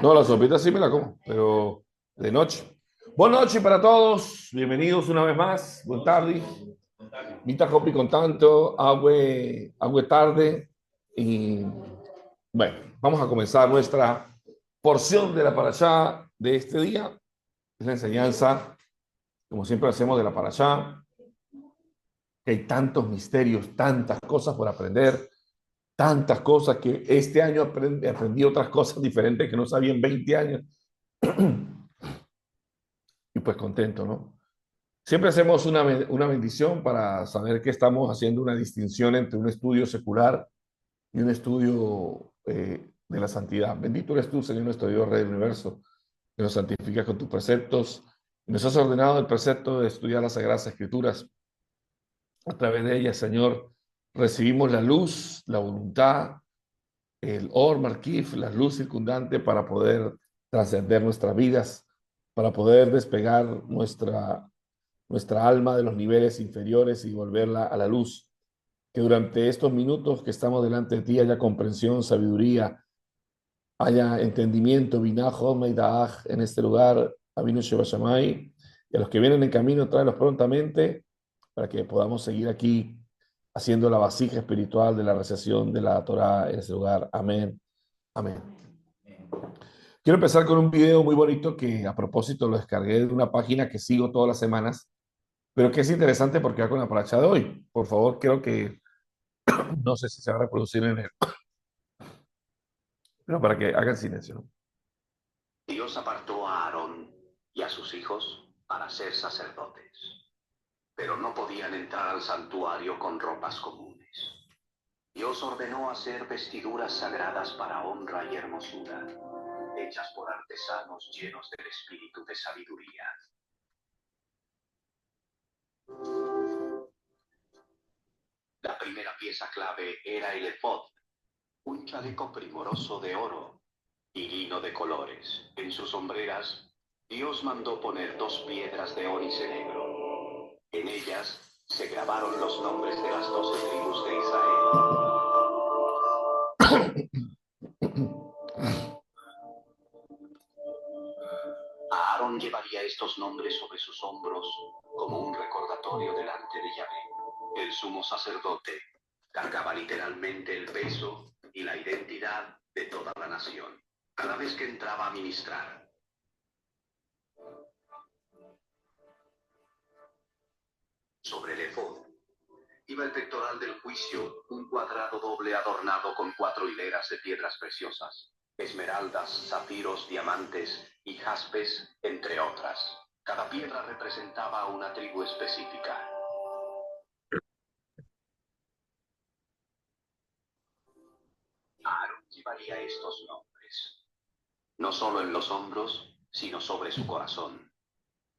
No, la sopita sí me la como, pero de noche. Buenas noches para todos. Bienvenidos una vez más. Buenas tardes. Mita Copi con tanto, agua tarde. Y bueno, vamos a comenzar nuestra porción de la parashá de este día. Es la enseñanza, como siempre hacemos, de la parashá. Que hay tantos misterios, tantas cosas por aprender, tantas cosas que este año aprendí otras cosas diferentes que no sabía en 20 años. Y pues contento, ¿no? Siempre hacemos una bendición para saber que estamos haciendo una distinción entre un estudio secular y un estudio de la santidad. Bendito eres tú, Señor, nuestro Dios, Rey del Universo, que nos santificas con tus preceptos. Y nos has ordenado el precepto de estudiar las Sagradas Escrituras. A través de ellas, Señor, recibimos la luz, la voluntad, el Or Markif, la luz circundante para poder trascender nuestras vidas, para poder despegar nuestra alma de los niveles inferiores y volverla a la luz. Que durante estos minutos que estamos delante de ti haya comprensión, sabiduría, haya entendimiento, binaj, meidaaj en este lugar, Avinu Sheba Shammai, y a los que vienen en camino, tráelos prontamente para que podamos seguir aquí haciendo la vasija espiritual de la recepción de la Torá en este lugar. Amén. Amén. Quiero empezar con un video muy bonito que a propósito lo descargué de una página que sigo todas las semanas, pero que es interesante porque va con la paracha de hoy. Por favor, creo que, no sé si se va a reproducir en el, pero para que hagan silencio, ¿no? Dios apartó a Aarón y a sus hijos para ser sacerdotes, pero no podían entrar al santuario con ropas comunes. Dios ordenó hacer vestiduras sagradas para honra y hermosura, hechas por artesanos llenos del espíritu de sabiduría. La primera pieza clave era el efod, un chaleco primoroso de oro y lino de colores. En sus hombreras, Dios mandó poner 2 piedras de ónice negro. En ellas se grabaron los nombres de las 12 tribus de Israel. Aarón llevaría estos nombres sobre sus hombros como un recordatorio delante de Yahvé. El sumo sacerdote cargaba literalmente el peso y la identidad de toda la nación cada vez que entraba a ministrar. Sobre el efod iba el pectoral del juicio, un cuadrado doble adornado con 4 hileras de piedras preciosas, esmeraldas, zafiros, diamantes y jaspes, entre otras. Cada piedra representaba a una tribu específica. Aarón llevaría estos nombres, no solo en los hombros, sino sobre su corazón.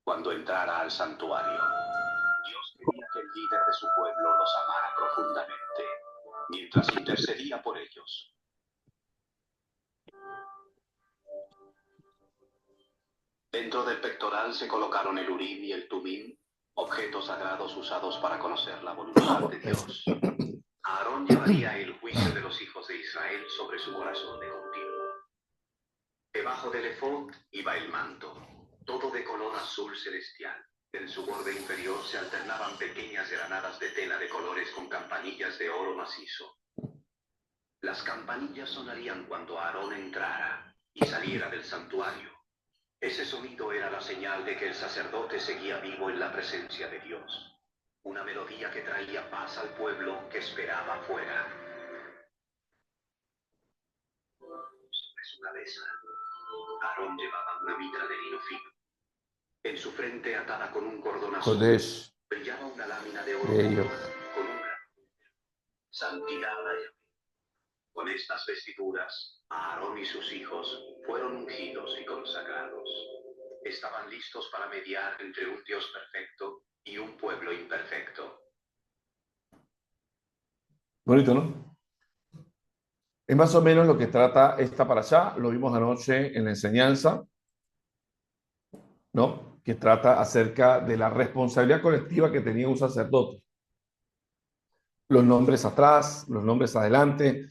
Cuando entrara al santuario, Dios quería que el líder de su pueblo los amara profundamente, mientras intercedía por ellos. Dentro del pectoral se colocaron el Urim y el Tumim, objetos sagrados usados para conocer la voluntad de Dios. Aarón llevaría el juicio de los hijos de Israel sobre su corazón de continuo. Debajo del efod iba el manto, todo de color azul celestial. En su borde inferior se alternaban pequeñas granadas de tela de colores con campanillas de oro macizo. Las campanillas sonarían cuando Aarón entrara y saliera del santuario. Ese sonido era la señal de que el sacerdote seguía vivo en la presencia de Dios. Una melodía que traía paz al pueblo que esperaba afuera. Sobre su cabeza, Aarón llevaba una mitra de lino fino. En su frente, atada con un cordón azul, Kodesh, brillaba una lámina de oro bello. con un gran santidad a Yahvé. Con estas vestiduras, Aarón y sus hijos fueron ungidos y consagrados. Estaban listos para mediar entre un Dios perfecto y un pueblo imperfecto. Bonito, ¿no? Es más o menos lo que trata esta parashá. Lo vimos anoche en la enseñanza, ¿no? que trata acerca de la responsabilidad colectiva que tenía un sacerdote. Los nombres atrás, los nombres adelante,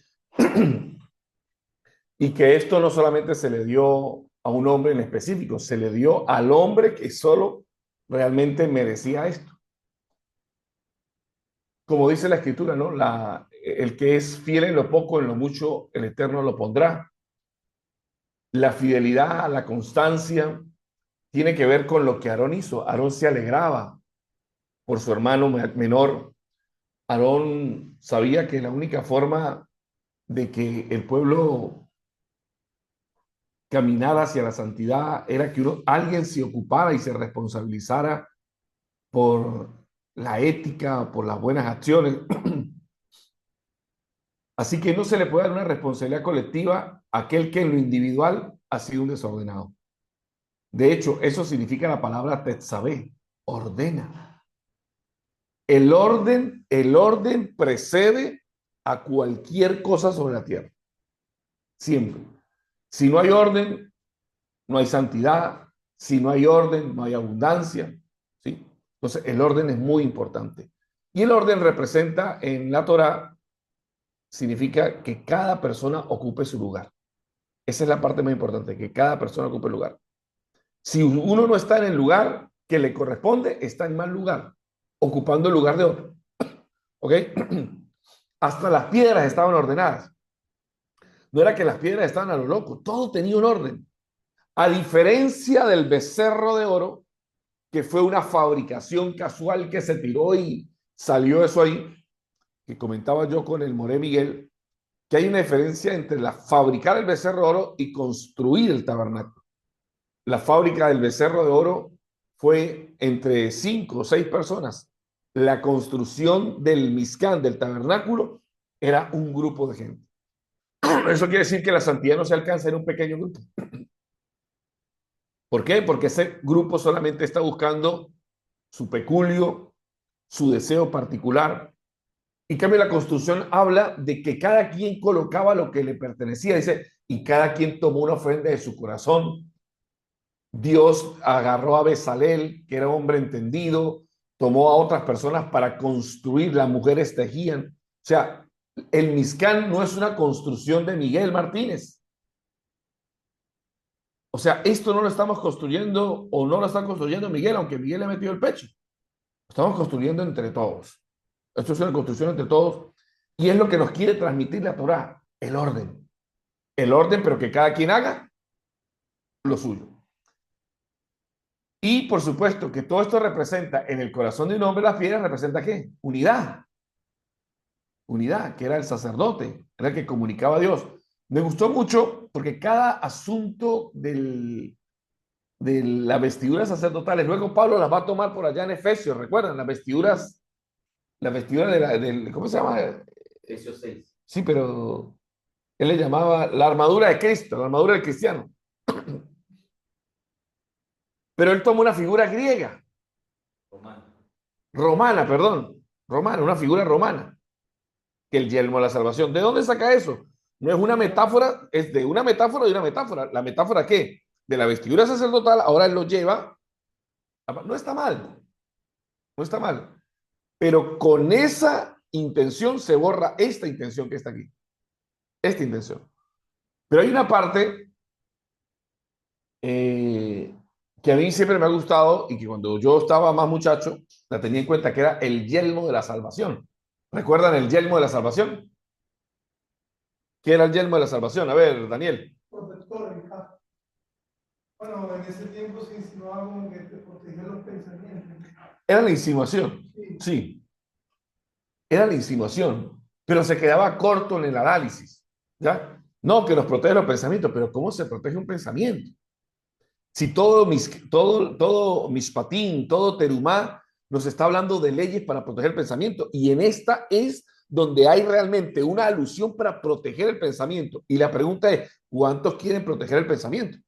y que esto no solamente se le dio a un hombre en específico, se le dio al hombre que solo realmente merecía esto. Como dice la escritura, ¿no? El que es fiel en lo poco, en lo mucho, el Eterno lo pondrá. La fidelidad, la constancia, tiene que ver con lo que Aarón hizo. Aarón se alegraba por su hermano menor. Aarón sabía que la única forma de que el pueblo caminara hacia la santidad era que alguien se ocupara y se responsabilizara por la ética, por las buenas acciones. Así que no se le puede dar una responsabilidad colectiva a aquel que en lo individual ha sido un desordenado. De hecho, eso significa la palabra tetzabé, ordena. El orden precede a cualquier cosa sobre la tierra. Siempre. Si no hay orden, no hay santidad. Si no hay orden, no hay abundancia. ¿Sí? Entonces, el orden es muy importante. Y el orden representa en la Torá, significa que cada persona ocupe su lugar. Esa es la parte más importante, que cada persona ocupe el lugar. Si uno no está en el lugar que le corresponde, está en mal lugar, ocupando el lugar de otro. ¿Ok? Hasta las piedras estaban ordenadas. No era que las piedras estaban a lo loco, todo tenía un orden. A diferencia del becerro de oro, que fue una fabricación casual que se tiró y salió eso ahí, que comentaba yo con el Moré Miguel, que hay una diferencia entre fabricar el becerro de oro y construir el tabernáculo. La fábrica del becerro de oro fue entre 5 o 6 personas. La construcción del Mizcán, del tabernáculo, era un grupo de gente. Eso quiere decir que la santidad no se alcanza en un pequeño grupo. ¿Por qué? Porque ese grupo solamente está buscando su peculio, su deseo particular. En cambio, la construcción habla de que cada quien colocaba lo que le pertenecía. Dice, y cada quien tomó una ofrenda de su corazón. Dios agarró a Bezalel, que era hombre entendido, tomó a otras personas para construir, las mujeres tejían. O sea, el Mizcán no es una construcción de Miguel Martínez. O sea, esto no lo estamos construyendo o no lo está construyendo Miguel, aunque Miguel le ha metido el pecho. Lo estamos construyendo entre todos. Esto es una construcción entre todos y es lo que nos quiere transmitir la Torá, el orden. El orden, pero que cada quien haga lo suyo. Y por supuesto que todo esto representa en el corazón de un hombre, las piedras representa ¿qué? Unidad. Unidad, que era el sacerdote, era el que comunicaba a Dios. Me gustó mucho porque cada asunto de las vestiduras sacerdotales, luego Pablo las va a tomar por allá en Efesios, recuerdan, las vestiduras ¿cómo se llama? Efesios 6. Sí, pero él le llamaba la armadura de Cristo, la armadura del cristiano. Pero él toma una figura griega, romana, una figura romana, que el yelmo de la salvación. ¿De dónde saca eso? No es una metáfora, es de una metáfora de una metáfora. ¿La metáfora qué? De la vestidura sacerdotal, ahora él lo lleva. No está mal, no está mal. Pero con esa intención se borra esta intención que está aquí. Esta intención. Pero hay una parte que a mí siempre me ha gustado y que cuando yo estaba más muchacho la tenía en cuenta, que era el yelmo de la salvación. ¿Recuerdan el yelmo de la salvación? ¿Qué era el yelmo de la salvación? A ver, Daniel. Protector, el casco. Bueno, en ese tiempo se insinuaba como que te protegía los pensamientos. Era la insinuación, sí. Era la insinuación, pero se quedaba corto en el análisis, ¿ya? No, que nos protege los pensamientos, pero ¿cómo se protege un pensamiento? Si todo Mishpatim, todo Terumá nos está hablando de leyes para proteger el pensamiento, y en esta es donde hay realmente una alusión para proteger el pensamiento. Y la pregunta es, ¿cuántos quieren proteger el pensamiento?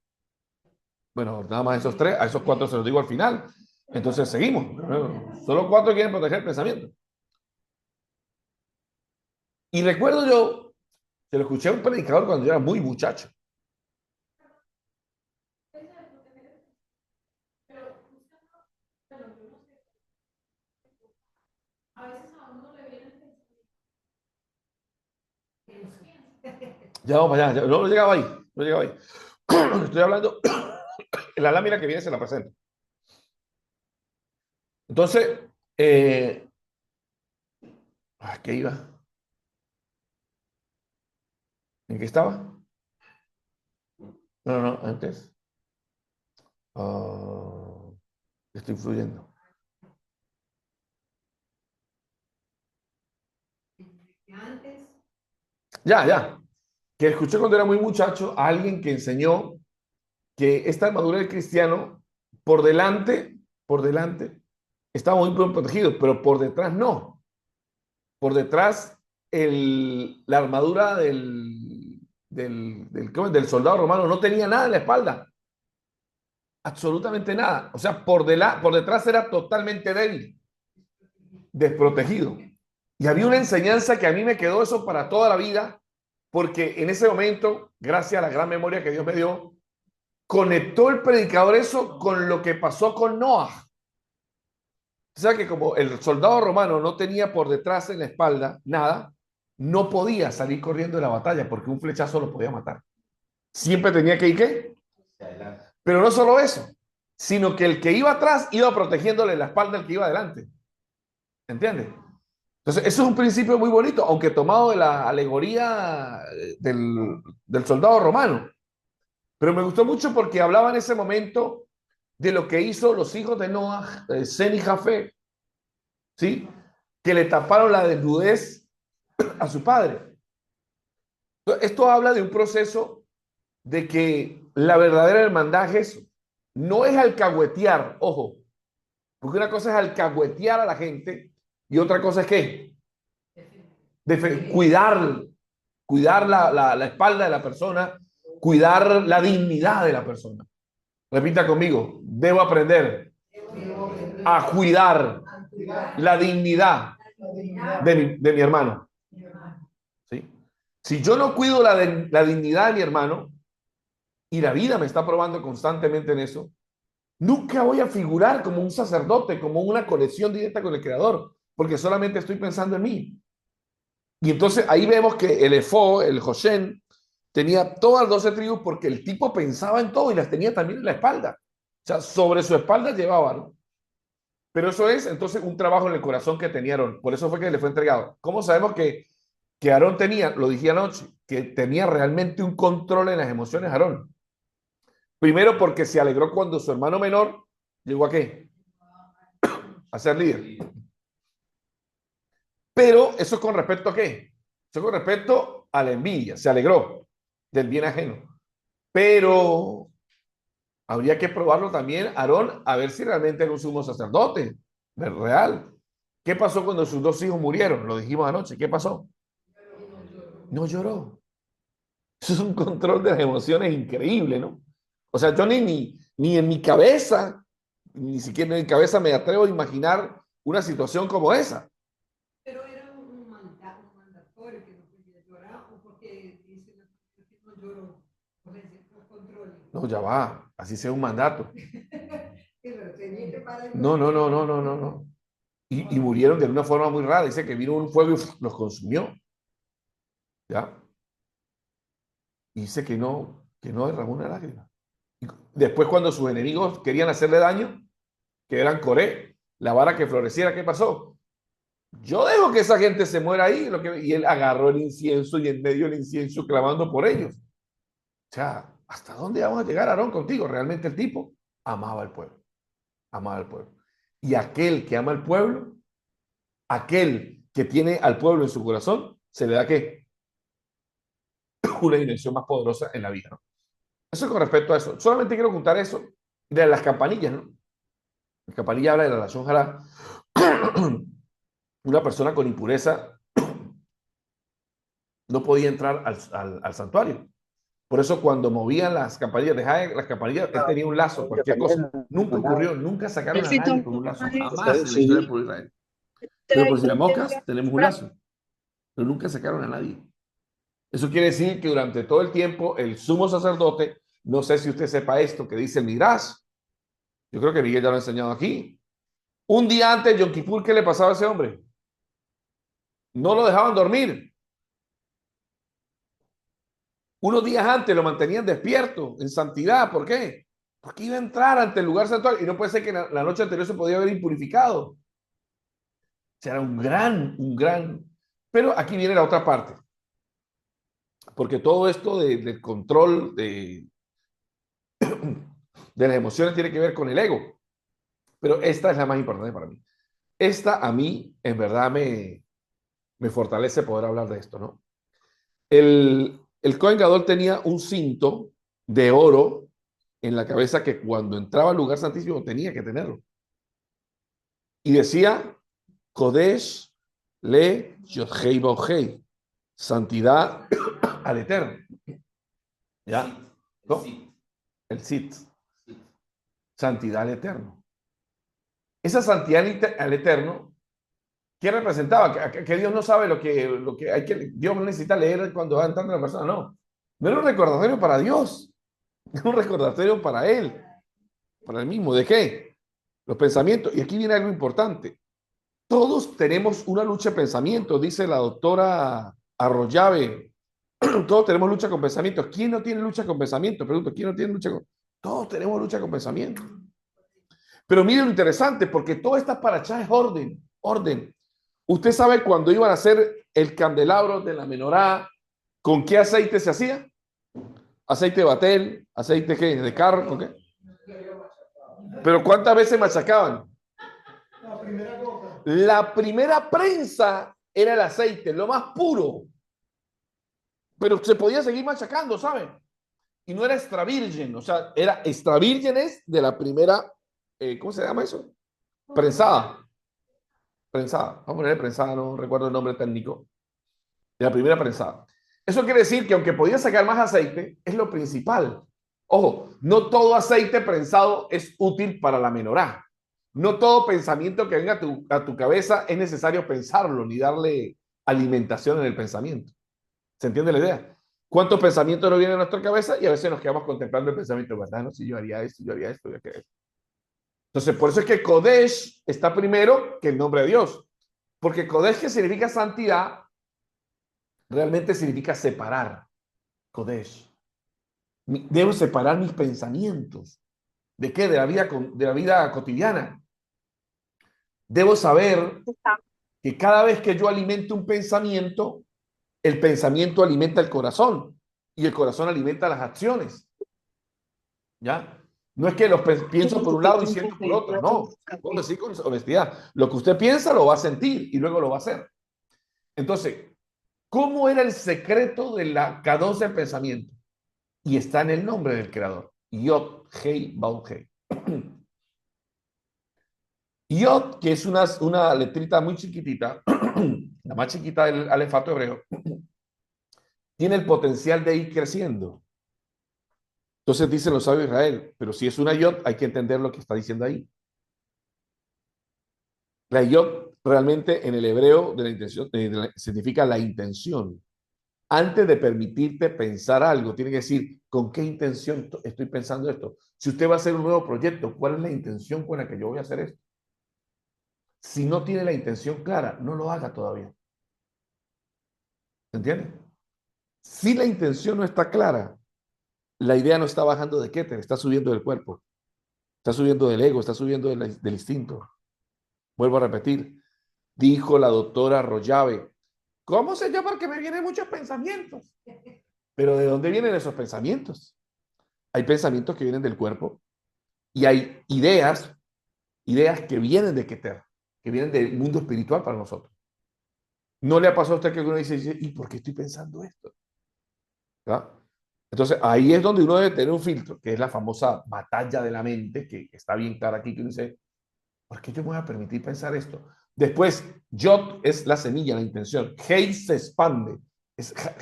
Bueno, nada más esos 3, a esos 4 se los digo al final. Entonces seguimos. Solo 4 quieren proteger el pensamiento. Y recuerdo yo, que lo escuché a un predicador cuando yo era muy muchacho. Ya vamos para allá. No, no llegaba ahí. No llegaba ahí. Estoy hablando en la lámina que viene se la presento. Entonces, ¿qué iba? ¿En qué estaba? No, no, no, antes. Ah, estoy influyendo. Ya, ya. Que escuché cuando era muy muchacho a alguien que enseñó que esta armadura del cristiano, por delante, está muy bien protegido, pero por detrás no. Por detrás, la armadura del soldado romano no tenía nada en la espalda. Absolutamente nada. O sea, por detrás era totalmente débil, desprotegido. Y había una enseñanza que a mí me quedó eso para toda la vida, porque en ese momento, gracias a la gran memoria que Dios me dio, conectó el predicador eso con lo que pasó con Noah. O sea que como el soldado romano no tenía por detrás en la espalda nada, no podía salir corriendo de la batalla porque un flechazo lo podía matar. Siempre tenía que ir ¿qué? Pero no solo eso, sino que el que iba atrás iba protegiéndole la espalda al que iba adelante. ¿Entiendes? Entonces, eso es un principio muy bonito, aunque tomado de la alegoría del soldado romano. Pero me gustó mucho porque hablaba en ese momento de lo que hizo los hijos de Noah, Sem y Jafet, ¿sí? Que le taparon la desnudez a su padre. Esto habla de un proceso de que la verdadera hermandad es eso. No es alcahuetear, ojo, porque una cosa es alcahuetear a la gente y otra cosa es ¿qué? Cuidar la espalda de la persona, cuidar la dignidad de la persona. Repita conmigo, debo aprender a cuidar la dignidad de mi hermano. ¿Sí? Si yo no cuido la dignidad de mi hermano, y la vida me está probando constantemente en eso, nunca voy a figurar como un sacerdote, como una conexión directa con el Creador, porque solamente estoy pensando en mí. Y entonces ahí vemos que el Efó, el Josén, tenía todas las 12 tribus porque el tipo pensaba en todo y las tenía también en la espalda. O sea, sobre su espalda llevaba, ¿no? Pero eso es entonces un trabajo en el corazón que tenía Aarón. Por eso fue que le fue entregado. ¿Cómo sabemos que Aarón tenía, lo dije anoche, que tenía realmente un control en las emociones Aarón? Primero porque se alegró cuando su hermano menor llegó a qué? A ser líder. Pero eso es con respecto a qué? Eso es con respecto a la envidia. Se alegró del bien ajeno. Pero habría que probarlo también, Aarón, a ver si realmente era un sumo sacerdote, real. ¿Qué pasó cuando sus dos hijos murieron? Lo dijimos anoche. ¿Qué pasó? No lloró. Eso es un control de las emociones increíble, ¿no? O sea, yo ni en mi cabeza, ni siquiera en mi cabeza me atrevo a imaginar una situación como esa. Pero era un mandatorio que no podía llorar o porque dice la que no lloró por los controles. No, ya va, así sea un mandato. Pero tenía que parar. No, no, no, no, no, no, no. Y murieron de una forma muy rara. Dice que vino un fuego y los consumió. ¿Ya? Y dice que no derramó una lágrima. Y después, cuando sus enemigos querían hacerle daño, que eran Coré, la vara que floreciera, ¿qué pasó? Yo dejo que esa gente se muera ahí. Y él agarró el incienso y en medio del incienso clamando por ellos. O sea, ¿hasta dónde vamos a llegar, Aarón, contigo? Realmente el tipo amaba al pueblo. Amaba al pueblo. Y aquel que ama al pueblo, aquel que tiene al pueblo en su corazón, se le da ¿qué? Una dimensión más poderosa en la vida, ¿no? Eso con respecto a eso. Solamente quiero contar eso de las campanillas, ¿no? La campanilla habla de la relación jara. Una persona con impureza no podía entrar al santuario. Por eso cuando movían las campanillas, dejaban las campanillas, él tenía un lazo, cualquier cosa. Nunca ocurrió, nunca sacaron a nadie con un lazo, jamás en la historia del pueblo de Israel. Pero por si las moscas, tenemos un lazo, pero nunca sacaron a nadie. Eso quiere decir que durante todo el tiempo el sumo sacerdote, no sé si usted sepa esto que dice el Midrash, yo creo que Miguel ya lo ha enseñado aquí. Un día antes de Yom Kippur, ¿qué le pasaba a ese hombre? No lo dejaban dormir. Unos días antes lo mantenían despierto, en santidad. ¿Por qué? Porque iba a entrar ante el lugar santuario y no puede ser que la noche anterior se podía haber impurificado. O sea, era un gran... Pero aquí viene la otra parte. Porque todo esto del control de las emociones tiene que ver con el ego. Pero esta es la más importante para mí. Esta a mí, en verdad, me fortalece poder hablar de esto, ¿no? El Cohen Gadol tenía un cinto de oro en la cabeza que cuando entraba al lugar santísimo tenía que tenerlo. Y decía, Kodesh le Yodhei Bauhei, santidad al Eterno. ¿Ya? ¿No? El Sit, santidad al Eterno. Esa santidad al Eterno, ¿qué representaba? Que Dios no sabe lo que hay que, Dios no necesita leer cuando va entrando la persona, no. No era un recordatorio para Dios, era un recordatorio para Él, para Él mismo. ¿De qué? Los pensamientos. Y aquí viene algo importante. Todos tenemos una lucha de pensamientos, dice la doctora Arroyave. Todos tenemos lucha con pensamientos. ¿Quién no tiene lucha con pensamientos? Pregunto, ¿quién no tiene lucha con...? Todos tenemos lucha con pensamientos. Pero miren lo interesante, porque todo está para allá es orden, orden. ¿Usted sabe cuando iban a hacer el candelabro de la menorá, con qué aceite se hacía? ¿Aceite de batel? ¿Aceite qué? ¿De carro? ¿Qué? ¿Pero cuántas veces machacaban? La primera gota. La primera prensa era el aceite, lo más puro. Pero se podía seguir machacando, ¿saben? Y no era extra virgen, o sea, era extra vírgenes de la primera, ¿cómo se llama eso? Prensada. Prensada. Vamos a ponerle prensada, no recuerdo el nombre técnico. De la primera prensada. Eso quiere decir que aunque podía sacar más aceite, es lo principal. Ojo, no todo aceite prensado es útil para la menorá. No todo pensamiento que venga a tu cabeza es necesario pensarlo ni darle alimentación en el pensamiento. ¿Se entiende la idea? ¿Cuántos pensamientos nos vienen a nuestra cabeza? Y a veces nos quedamos contemplando el pensamiento, ¿verdad? No, si yo haría esto, yo haría esto, yo haría esto. Entonces, por eso es que Kodesh está primero que el nombre de Dios. Porque Kodesh, que significa santidad, realmente significa separar. Kodesh. Debo separar mis pensamientos. ¿De qué? De la vida cotidiana. Debo saber que cada vez que yo alimento un pensamiento, el pensamiento alimenta el corazón y el corazón alimenta las acciones. ¿Ya? No es que los pienso por un lado y siento por otro, no. Puedo decir con honestidad, lo que usted piensa lo va a sentir y luego lo va a hacer. Entonces, ¿cómo era el secreto de la K2 del pensamiento? Y está en el nombre del creador, Yod Hei Baal Hei. Yod, que es una letrita muy chiquitita, la más chiquita del alefato hebreo, tiene el potencial de ir creciendo. Entonces dicen los sabios de Israel, pero si es una Yod, hay que entender lo que está diciendo ahí. La Yod realmente en el hebreo de la intención significa la intención. Antes de permitirte pensar algo, tiene que decir con qué intención estoy pensando esto. Si usted va a hacer un nuevo proyecto, ¿cuál es la intención con la que yo voy a hacer esto? Si no tiene la intención clara, no lo haga todavía. ¿Se entiende? Si la intención no está clara, la idea no está bajando de Keter, está subiendo del cuerpo, está subiendo del ego, está subiendo del instinto. Vuelvo a repetir, dijo la doctora Rollave, ¿cómo se llama? Porque me vienen muchos pensamientos. Pero ¿de dónde vienen esos pensamientos? Hay pensamientos que vienen del cuerpo y hay ideas que vienen de Keter, que vienen del mundo espiritual para nosotros. ¿No le ha pasado a usted que uno dice, ¿y por qué estoy pensando esto? ¿verdad? Entonces, ahí es donde uno debe tener un filtro, que es la famosa batalla de la mente, que está bien clara aquí, que uno dice, ¿por qué yo me voy a permitir pensar esto? Después, Yod es la semilla, la intención. Hei se expande.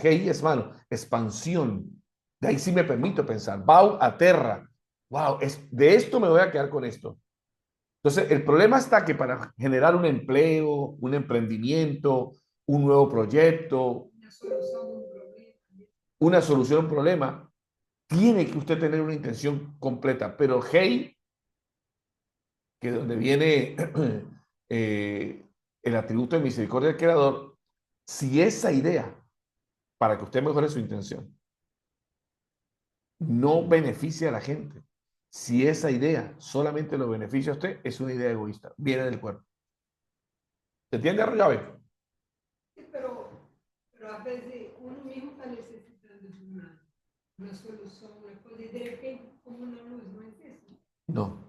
Hei es mano, expansión. De ahí sí me permito pensar. Bau aterra. Wow, de esto me voy a quedar con esto. Entonces, el problema está que para generar un empleo, un emprendimiento, un nuevo proyecto, una solución a un problema, tiene que usted tener una intención completa. Pero Hei, que es donde viene el atributo de misericordia del Creador, si esa idea, para que usted mejore su intención, no beneficia a la gente. Si esa idea solamente lo beneficia a usted, es una idea egoísta, viene del cuerpo. ¿Se entiende, Arroyave? Sí, pero a veces uno mismo está necesitando de una solución, una cosa, y de repente, como una luz, ¿no es eso? No.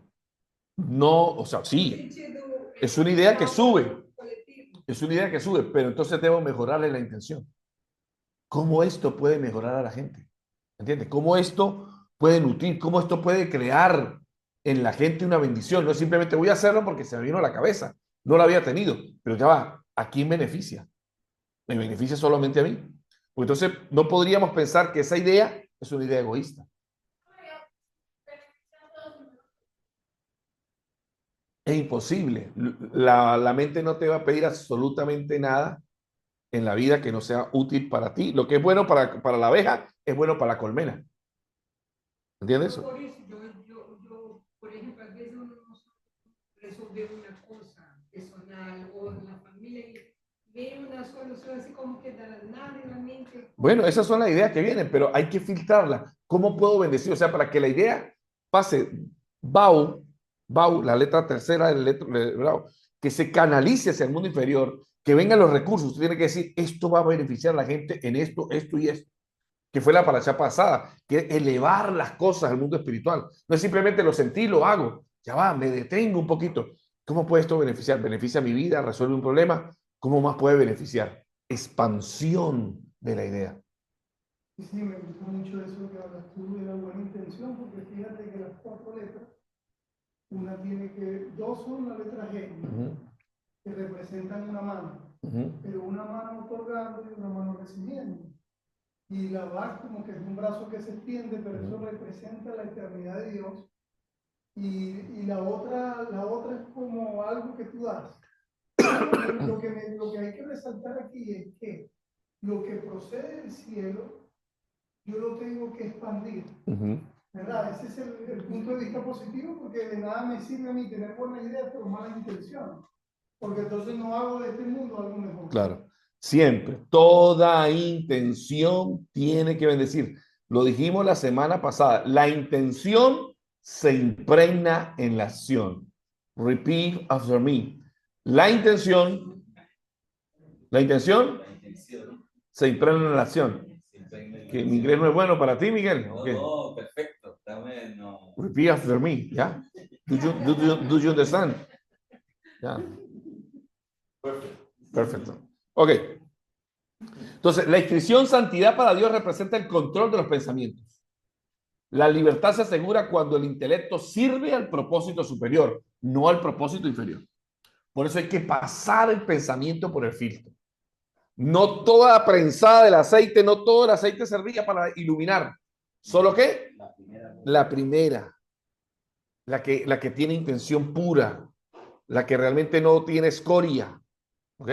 No, o sea, No sí, sentido, es una idea que sube, colectivo. es una idea que sube, pero entonces debo mejorarle la intención. ¿Cómo esto puede mejorar a la gente? ¿Entiendes? ¿Cómo esto puede nutrir? ¿Cómo esto puede crear en la gente una bendición? No es simplemente voy a hacerlo porque se me vino a la cabeza. No lo había tenido, pero ya va, ¿a quién beneficia? ¿Me beneficia solamente a mí? Pues entonces no podríamos pensar que esa idea es una idea egoísta. Es imposible. La mente no te va a pedir absolutamente nada en la vida que no sea útil para ti. Lo que es bueno para la abeja es bueno para la colmena. ¿Entiendes eso? Por eso por ejemplo, a veces uno no resolver una cosa personal o en la familia y ve una solución así como que de la nada en la mente. Bueno, esas son las ideas que vienen, pero hay que filtrarlas. ¿Cómo puedo bendecir? O sea, para que la idea pase Bau, Bau, la letra tercera del letra, que se canalice hacia el mundo inferior, que vengan los recursos. Usted tiene que decir, esto va a beneficiar a la gente en esto, esto y esto, que fue la paracha pasada, que es elevar las cosas al mundo espiritual. No es simplemente lo sentí, lo hago. Ya va, me detengo un poquito. ¿Cómo puede esto beneficiar? ¿Beneficia mi vida? ¿Resuelve un problema? ¿Cómo más puede beneficiar? Expansión de la idea. Y sí, me gusta mucho eso que hablas tú de la buena intención, porque fíjate que las 4 letras, una tiene que, dos son la letra G, Ujú, que representan una mano, ujú, pero una mano otorgando y una mano recibiendo. Y la VAC como que es un brazo que se extiende, pero eso ujú. representa la eternidad de Dios. Y la otra es como algo que tú das. Lo que hay que resaltar aquí es que lo que procede del cielo, yo lo tengo que expandir. Ujú. ¿Verdad? Ese es el punto de vista positivo, porque de nada me sirve a mí tener buenas ideas, pero malas intenciones. Porque entonces no hago de este mundo algo mejor. Claro, siempre, toda intención tiene que bendecir. Lo dijimos la semana pasada, la intención se impregna en la acción. Repeat after me. La intención, la intención se impregna en la acción. Que mi inglés no es bueno para ti, Miguel. No, Okay. no, perfecto. Dame, no. Repeat after me, ¿ya? Do you understand? Ya. Perfecto. Ok. Entonces, la inscripción santidad para Dios representa el control de los pensamientos. La libertad se asegura cuando el intelecto sirve al propósito superior, no al propósito inferior. Por eso hay que pasar el pensamiento por el filtro. No toda la prensada del aceite, no todo el aceite servía para iluminar. ¿Solo qué? La primera. La que tiene intención pura. La que realmente no tiene escoria. ¿Ok?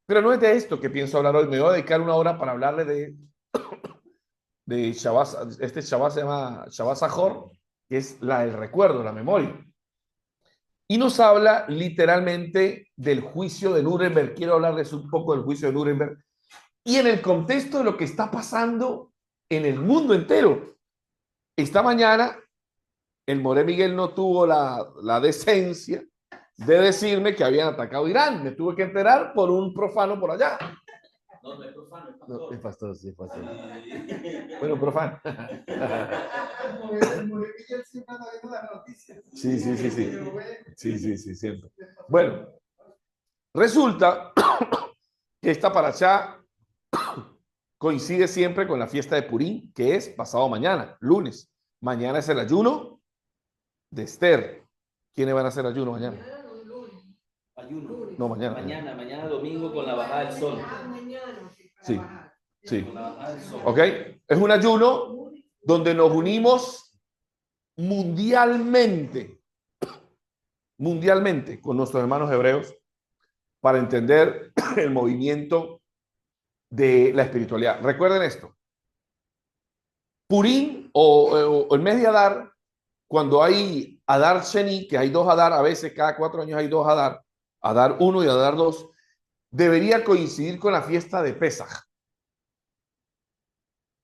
Pero no es de esto que pienso hablar hoy. Me voy a dedicar una hora para hablarle de Shabbat. Este Shabbat se llama Shabbat Zahor, que es el recuerdo, la memoria. Y nos habla literalmente del juicio de Nuremberg. Quiero hablarles un poco del juicio de Nuremberg. Y en el contexto de lo que está pasando en el mundo entero. Esta mañana, el Moré Miguel no tuvo la decencia de decirme que habían atacado Irán. Me tuve que enterar por un profano por allá. No, no es profano, es No, pastor. es pastor, sí, es pastor. Sí. Bueno, profano. Miguel siempre anda viendo las noticias. Sí, sí, sí, sí. Sí, sí, sí, siempre. Bueno, resulta que esta paraxá coincide siempre con la fiesta de Purim, que es pasado mañana, lunes. Mañana es el ayuno de Esther. ¿Quiénes van a hacer ayuno mañana? Ayuno. No, mañana. Mañana domingo con la bajada del sol. Sí, sí. Con la bajada del sol. ¿Ok? Es un ayuno donde nos unimos mundialmente con nuestros hermanos hebreos para entender el movimiento de la espiritualidad. Recuerden esto. Purim o el mes de Adar, cuando hay Adar Sheni, que hay 2 Adar, a veces cada 4 años hay 2 Adar, Adar 1 y Adar 2, debería coincidir con la fiesta de Pesaj.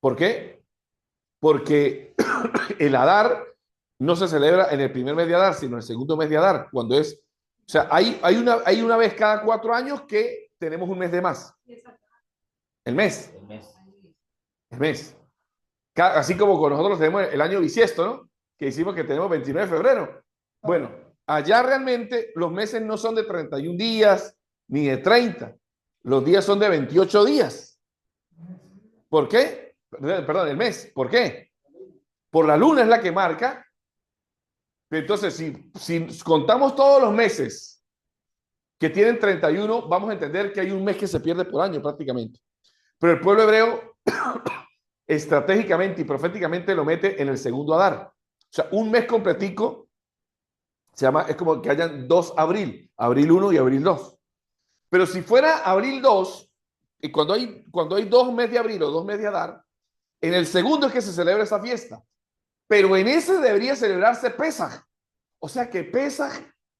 ¿Por qué? porque el Adar no se celebra en el primer mes de Adar, sino en el segundo mes de Adar, cuando es, o sea, hay una vez cada 4 años que tenemos un mes de más. El mes. El mes. El mes. Así como con nosotros tenemos el año bisiesto, ¿no? Que hicimos que tenemos 29 de febrero. Bueno, allá realmente los meses no son de 31 días ni de 30. Los días son de 28 días. ¿Por qué? Perdón, el mes. ¿Por qué? Por la luna es la que marca. Entonces, si contamos todos los meses que tienen 31, vamos a entender que hay un mes que se pierde por año prácticamente. Pero el pueblo hebreo estratégicamente y proféticamente lo mete en el segundo Adar. O sea, un mes completico se llama, es como que hayan 2 abril, abril 1 y abril 2. Pero si fuera abril 2, y cuando hay 2 meses de abril o 2 meses de Adar, en el segundo es que se celebra esa fiesta. Pero en ese debería celebrarse Pesaj. O sea que Pesaj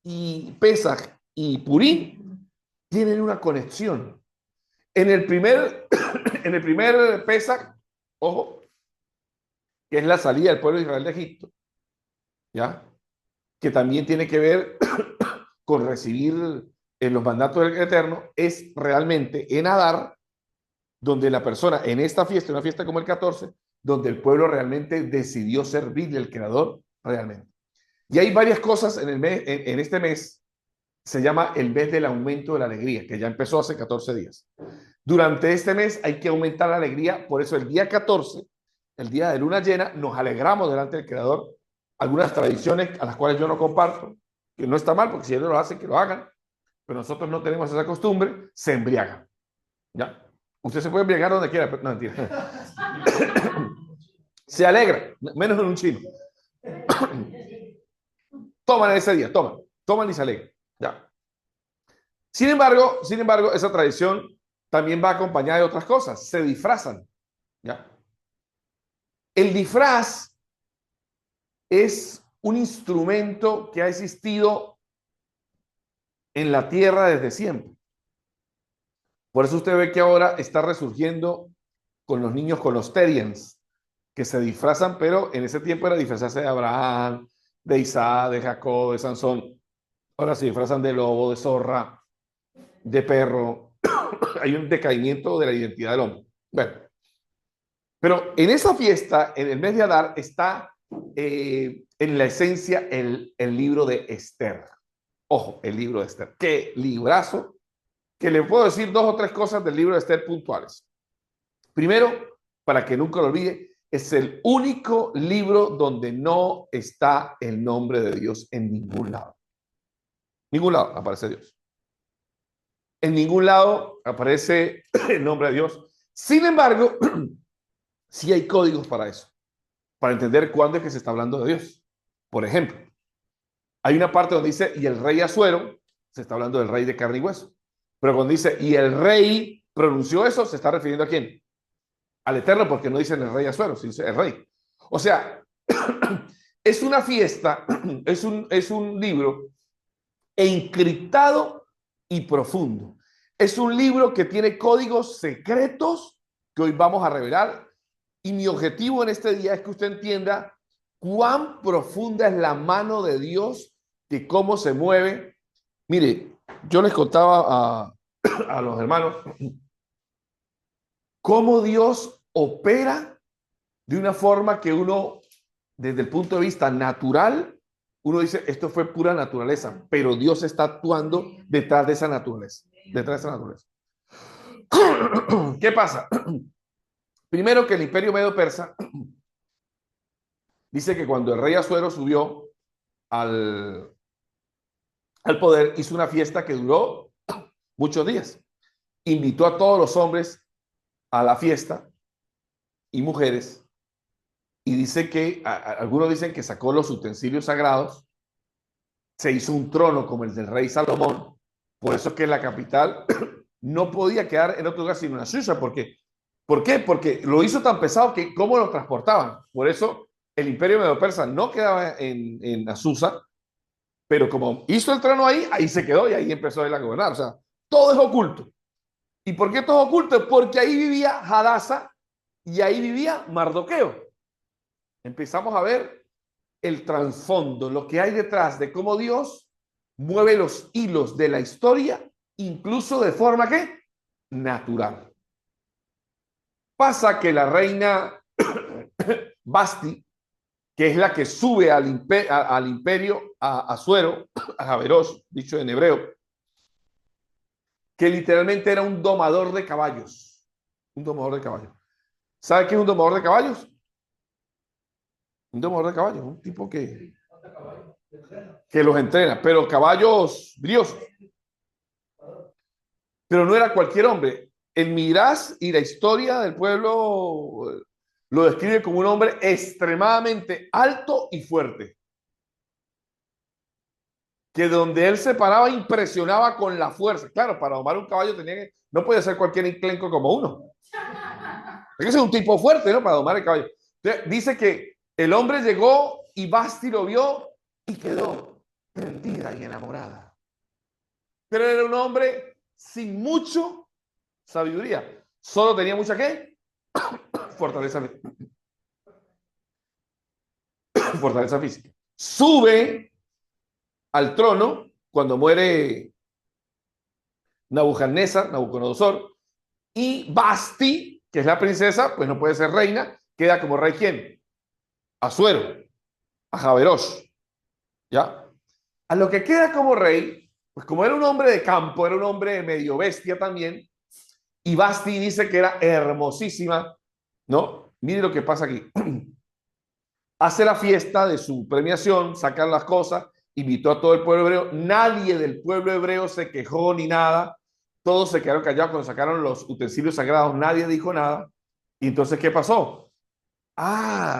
y Purim tienen una conexión. En el primer Pesaj, ojo, que es la salida del pueblo de Israel de Egipto, ¿ya? Que también tiene que ver con recibir los mandatos del Eterno, es realmente en Adar, donde la persona, en esta fiesta, una fiesta como el 14, donde el pueblo realmente decidió servirle al Creador realmente. Y hay varias cosas en este mes, se llama el mes del aumento de la alegría, que ya empezó hace 14 días. Durante este mes hay que aumentar la alegría, por eso el día 14, el día de luna llena, nos alegramos delante del Creador. Algunas tradiciones a las cuales yo no comparto, que no está mal, porque si ellos lo hacen, que lo hagan, pero nosotros no tenemos esa costumbre, se embriagan. ¿Ya? Usted se puede embriagar donde quiera, pero no, mentira. Se alegra, menos en un chino. Toman ese día, toman y se alegran. ¿Ya? Sin embargo, esa tradición también va acompañada de otras cosas. Se disfrazan. ¿Ya? El disfraz es un instrumento que ha existido en la tierra desde siempre. Por eso usted ve que ahora está resurgiendo con los niños, con los Terians, que se disfrazan, pero en ese tiempo era disfrazarse de Abraham, de Isaac, de Jacob, de Sansón. Ahora se disfrazan de lobo, de zorra, de perro. Hay un decaimiento de la identidad del hombre. Bueno, pero en esa fiesta, en el mes de Adar, está en la esencia el libro de Esther. Ojo, el libro de Esther. Qué librazo, que le puedo decir 2 o 3 cosas del libro de Esther puntuales. Primero, para que nunca lo olvide, es el único libro donde no está el nombre de Dios en ningún lado. Ningún lado aparece Dios. En ningún lado aparece el nombre de Dios. Sin embargo, sí hay códigos para eso, para entender cuándo es que se está hablando de Dios. Por ejemplo, hay una parte donde dice, y el rey Asuero, se está hablando del rey de carne y hueso. Pero cuando dice, y el rey pronunció eso, se está refiriendo ¿a quién? Al Eterno, porque no dicen el rey Asuero, sino el rey. O sea, es una fiesta, es un libro encriptado y profundo. Es un libro que tiene códigos secretos que hoy vamos a revelar. Y mi objetivo en este día es que usted entienda cuán profunda es la mano de Dios, que cómo se mueve. Mire, yo les contaba a los hermanos cómo Dios opera de una forma que uno, desde el punto de vista natural, uno dice, esto fue pura naturaleza, pero Dios está actuando detrás de esa naturaleza. Detrás de esa naturaleza. ¿Qué pasa? Primero, que el imperio medo-persa dice que cuando el rey Asuero subió al poder, hizo una fiesta que duró muchos días. Invitó a todos los hombres a la fiesta y mujeres, y dice que algunos dicen que sacó los utensilios sagrados, se hizo un trono como el del rey Salomón. Por eso que la capital no podía quedar en otro lugar sino en Azusa. ¿Por qué? Porque lo hizo tan pesado que cómo lo transportaban. Por eso el imperio medo-persa no quedaba en Azusa, pero como hizo el trono ahí se quedó y ahí empezó él a gobernar. O sea, todo es oculto. ¿Y por qué todo es oculto? Porque ahí vivía Hadasa y ahí vivía Mardoqueo. empezamos a ver el trasfondo, lo que hay detrás de cómo Dios mueve los hilos de la historia, incluso de forma que natural. Pasa que la reina Basti, que es la que sube al imperio Asuero, a Jaberosh, dicho en hebreo, que literalmente era un domador de caballos. Un domador de caballos. ¿Sabe qué es un domador de caballos? Un domador de caballos, un tipo que los entrena, pero caballos briosos. Pero no era cualquier hombre. El Midrash y la historia del pueblo lo describe como un hombre extremadamente alto y fuerte. Que donde él se paraba impresionaba con la fuerza. Claro, para domar un caballo no podía ser cualquier enclenco como uno. Hay que ser un tipo fuerte, ¿no? Para domar el caballo. Entonces, dice que el hombre llegó y Basti lo vio y quedó prendida y enamorada. Pero era un hombre sin mucho sabiduría. Solo tenía mucha ¿qué? Fortaleza. Fortaleza física. Sube al trono cuando muere Nabucodonosor, y Basti, que es la princesa, pues no puede ser reina, queda como rey ¿quién? Asuero, a Jaberosh, ¿ya? A lo que queda como rey, pues como era un hombre de campo, era un hombre medio bestia también, y Basti dice que era hermosísima, ¿no? Mire lo que pasa aquí. Hace la fiesta de su premiación, sacan las cosas, invitó a todo el pueblo hebreo. Nadie del pueblo hebreo se quejó ni nada. Todos se quedaron callados cuando sacaron los utensilios sagrados. Nadie dijo nada. Y entonces, ¿qué pasó?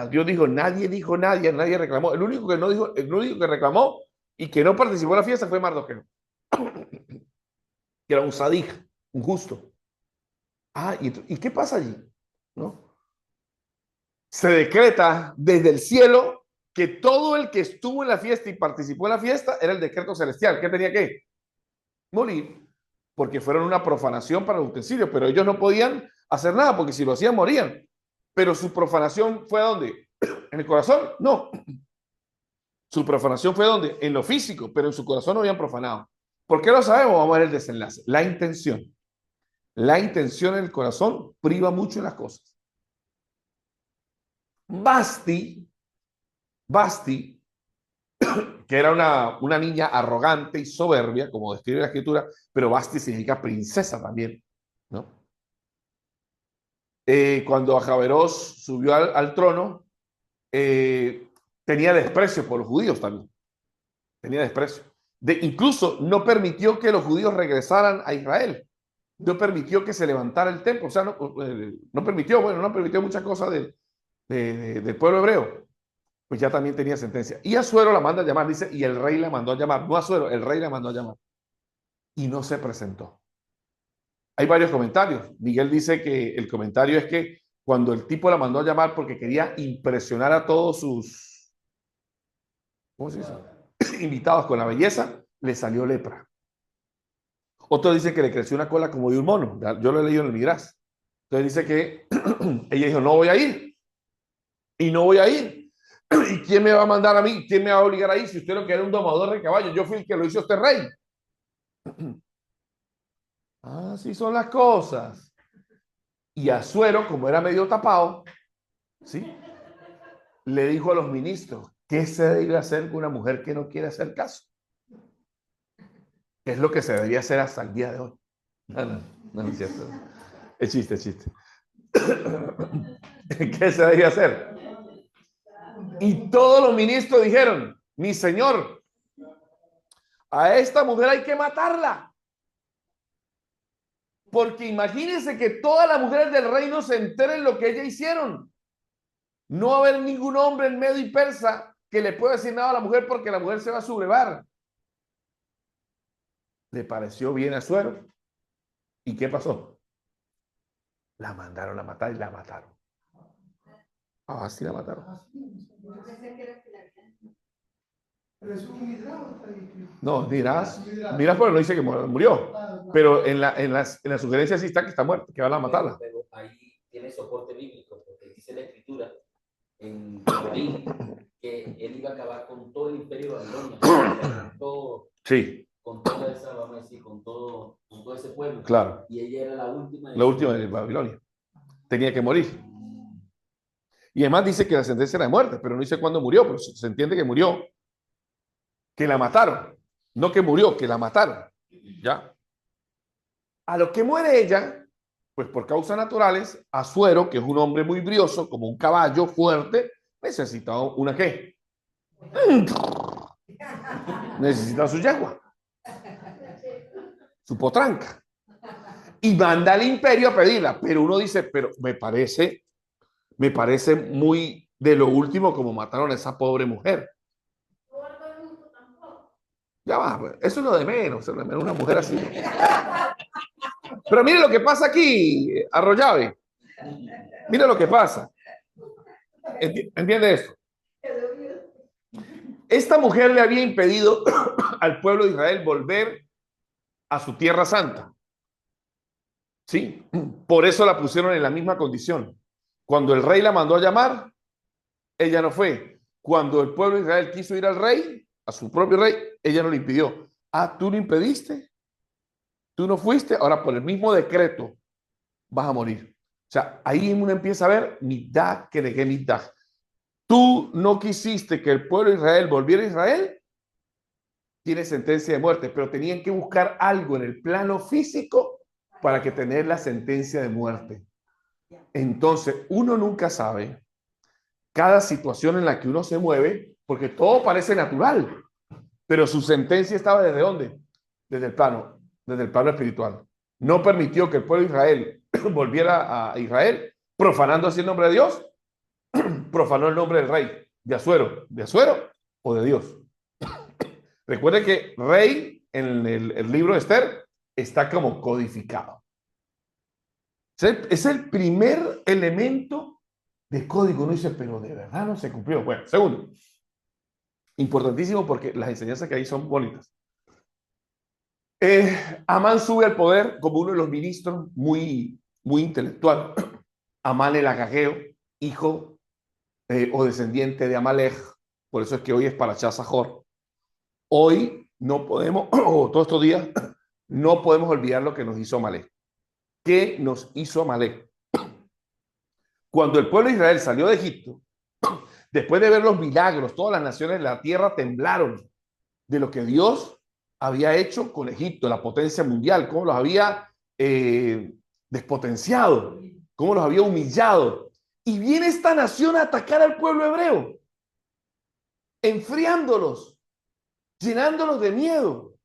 Dios dijo, nadie dijo nadie reclamó. El único que no dijo, el único que reclamó y que no participó en la fiesta fue Mardoqueo, que era un sadij, un justo. ¿Y qué pasa allí? ¿No? Se decreta desde el cielo que todo el que estuvo en la fiesta y participó en la fiesta era el decreto celestial. ¿Qué tenía que? Morir, porque fueron una profanación para los utensilios, pero ellos no podían hacer nada, porque si lo hacían morían. Pero su profanación fue ¿a dónde? ¿En el corazón? No. Su profanación fue ¿dónde? En lo físico, pero en su corazón no habían profanado. ¿Por qué lo sabemos? Vamos a ver el desenlace. La intención. La intención en el corazón priva mucho en las cosas. Basti, que era una niña arrogante y soberbia, como describe la escritura, pero Basti significa princesa también, ¿no? Cuando Ajaveros subió al trono, tenía desprecio por los judíos también. Tenía desprecio. Incluso no permitió que los judíos regresaran a Israel. No permitió que se levantara el templo. O sea, no permitió muchas cosas del pueblo hebreo. Pues ya también tenía sentencia. Y Asuero la manda a llamar, dice, y el rey la mandó a llamar. No Asuero, el rey la mandó a llamar. Y no se presentó. Hay varios comentarios. Miguel dice que el comentario es que cuando el tipo la mandó a llamar porque quería impresionar a todos sus, ¿cómo se dice? Invitados con la belleza, le salió lepra. Otro dice que le creció una cola como de un mono. Yo lo he leído en el Midrash. Entonces dice que ella dijo, no voy a ir. Y no voy a ir. ¿Y quién me va a mandar a mí? ¿Quién me va a obligar a ir? Si usted lo que era un domador de caballos, yo fui el que lo hizo este rey. Así son las cosas. Y Asuero, como era medio tapado, ¿sí? Le dijo a los ministros, ¿qué se debe hacer con una mujer que no quiere hacer caso? Es lo que se debería hacer hasta el día de hoy. No es cierto. Es chiste, es chiste. ¿Qué se debía hacer? Y todos los ministros dijeron, mi señor, a esta mujer hay que matarla. Porque imagínense que todas las mujeres del reino se enteren lo que ellas hicieron. No va a haber ningún hombre en Medo y Persa que le pueda decir nada a la mujer porque la mujer se va a sublevar. Le pareció bien a Asuero. ¿Y qué pasó? La mandaron a matar y la mataron. Sí la mataron. No, dirás, pero no dice que murió. Pero en la sugerencia sí está que está muerta, que van a matarla. Pero ahí tiene soporte bíblico, porque dice la escritura en Joel él iba a acabar con todo el imperio babilonio, con Sí, toda esa, vamos a decir, con todo ese pueblo. claro. Y ella era la última. La última de Babilonia. Tenía que morir. Y además dice que la sentencia era de muerte, pero no dice cuándo murió, pero se entiende que murió. Que la mataron. No que murió, que la mataron. ¿Ya? A lo que muere ella, pues por causas naturales, Asuero, que es un hombre muy brioso, como un caballo fuerte, necesitaba una ¿qué? Necesita su yegua, su potranca. Y manda al imperio a pedirla. Pero uno dice, pero me parece muy de lo último como mataron a esa pobre mujer. Ya va, pues, eso es lo de menos, una mujer así. Pero mire lo que pasa aquí, Arroyave. Mire lo que pasa. ¿Entiende esto? Esta mujer le había impedido al pueblo de Israel volver a su tierra santa. ¿Sí? Por eso la pusieron en la misma condición. Cuando el rey la mandó a llamar, ella no fue. Cuando el pueblo de Israel quiso ir al rey, a su propio rey, ella no le impidió. Ah, ¿tú lo impediste? ¿Tú no fuiste? Ahora, por el mismo decreto, vas a morir. O sea, ahí uno empieza a ver mitad que negué mitad. Tú no quisiste que el pueblo de Israel volviera a Israel, tiene sentencia de muerte, pero tenían que buscar algo en el plano físico para que tener la sentencia de muerte. Entonces, uno nunca sabe cada situación en la que uno se mueve, porque todo parece natural, pero su sentencia estaba ¿desde dónde? Desde el plano espiritual. No permitió que el pueblo de Israel volviera a Israel, profanando así el nombre de Dios, profanó el nombre del rey, de Asuero o de Dios. Recuerde que rey en el libro de Esther está como codificado. Es el primer elemento de código. Uno dice, pero de verdad no se cumplió. Bueno, segundo, importantísimo porque las enseñanzas que hay son bonitas. Amán sube al poder como uno de los ministros muy intelectual. Amán el agageo, hijo o descendiente de Amalek. Por eso es que hoy es Parashá Zahor. Hoy no podemos, o todos estos días, no podemos olvidar lo que nos hizo Amalek. ¿Qué nos hizo Amalek? Cuando el pueblo de Israel salió de Egipto, después de ver los milagros, todas las naciones de la tierra temblaron de lo que Dios había hecho con Egipto, la potencia mundial, cómo los había despotenciado, cómo los había humillado. Y viene esta nación a atacar al pueblo hebreo, enfriándolos, llenándolos de miedo.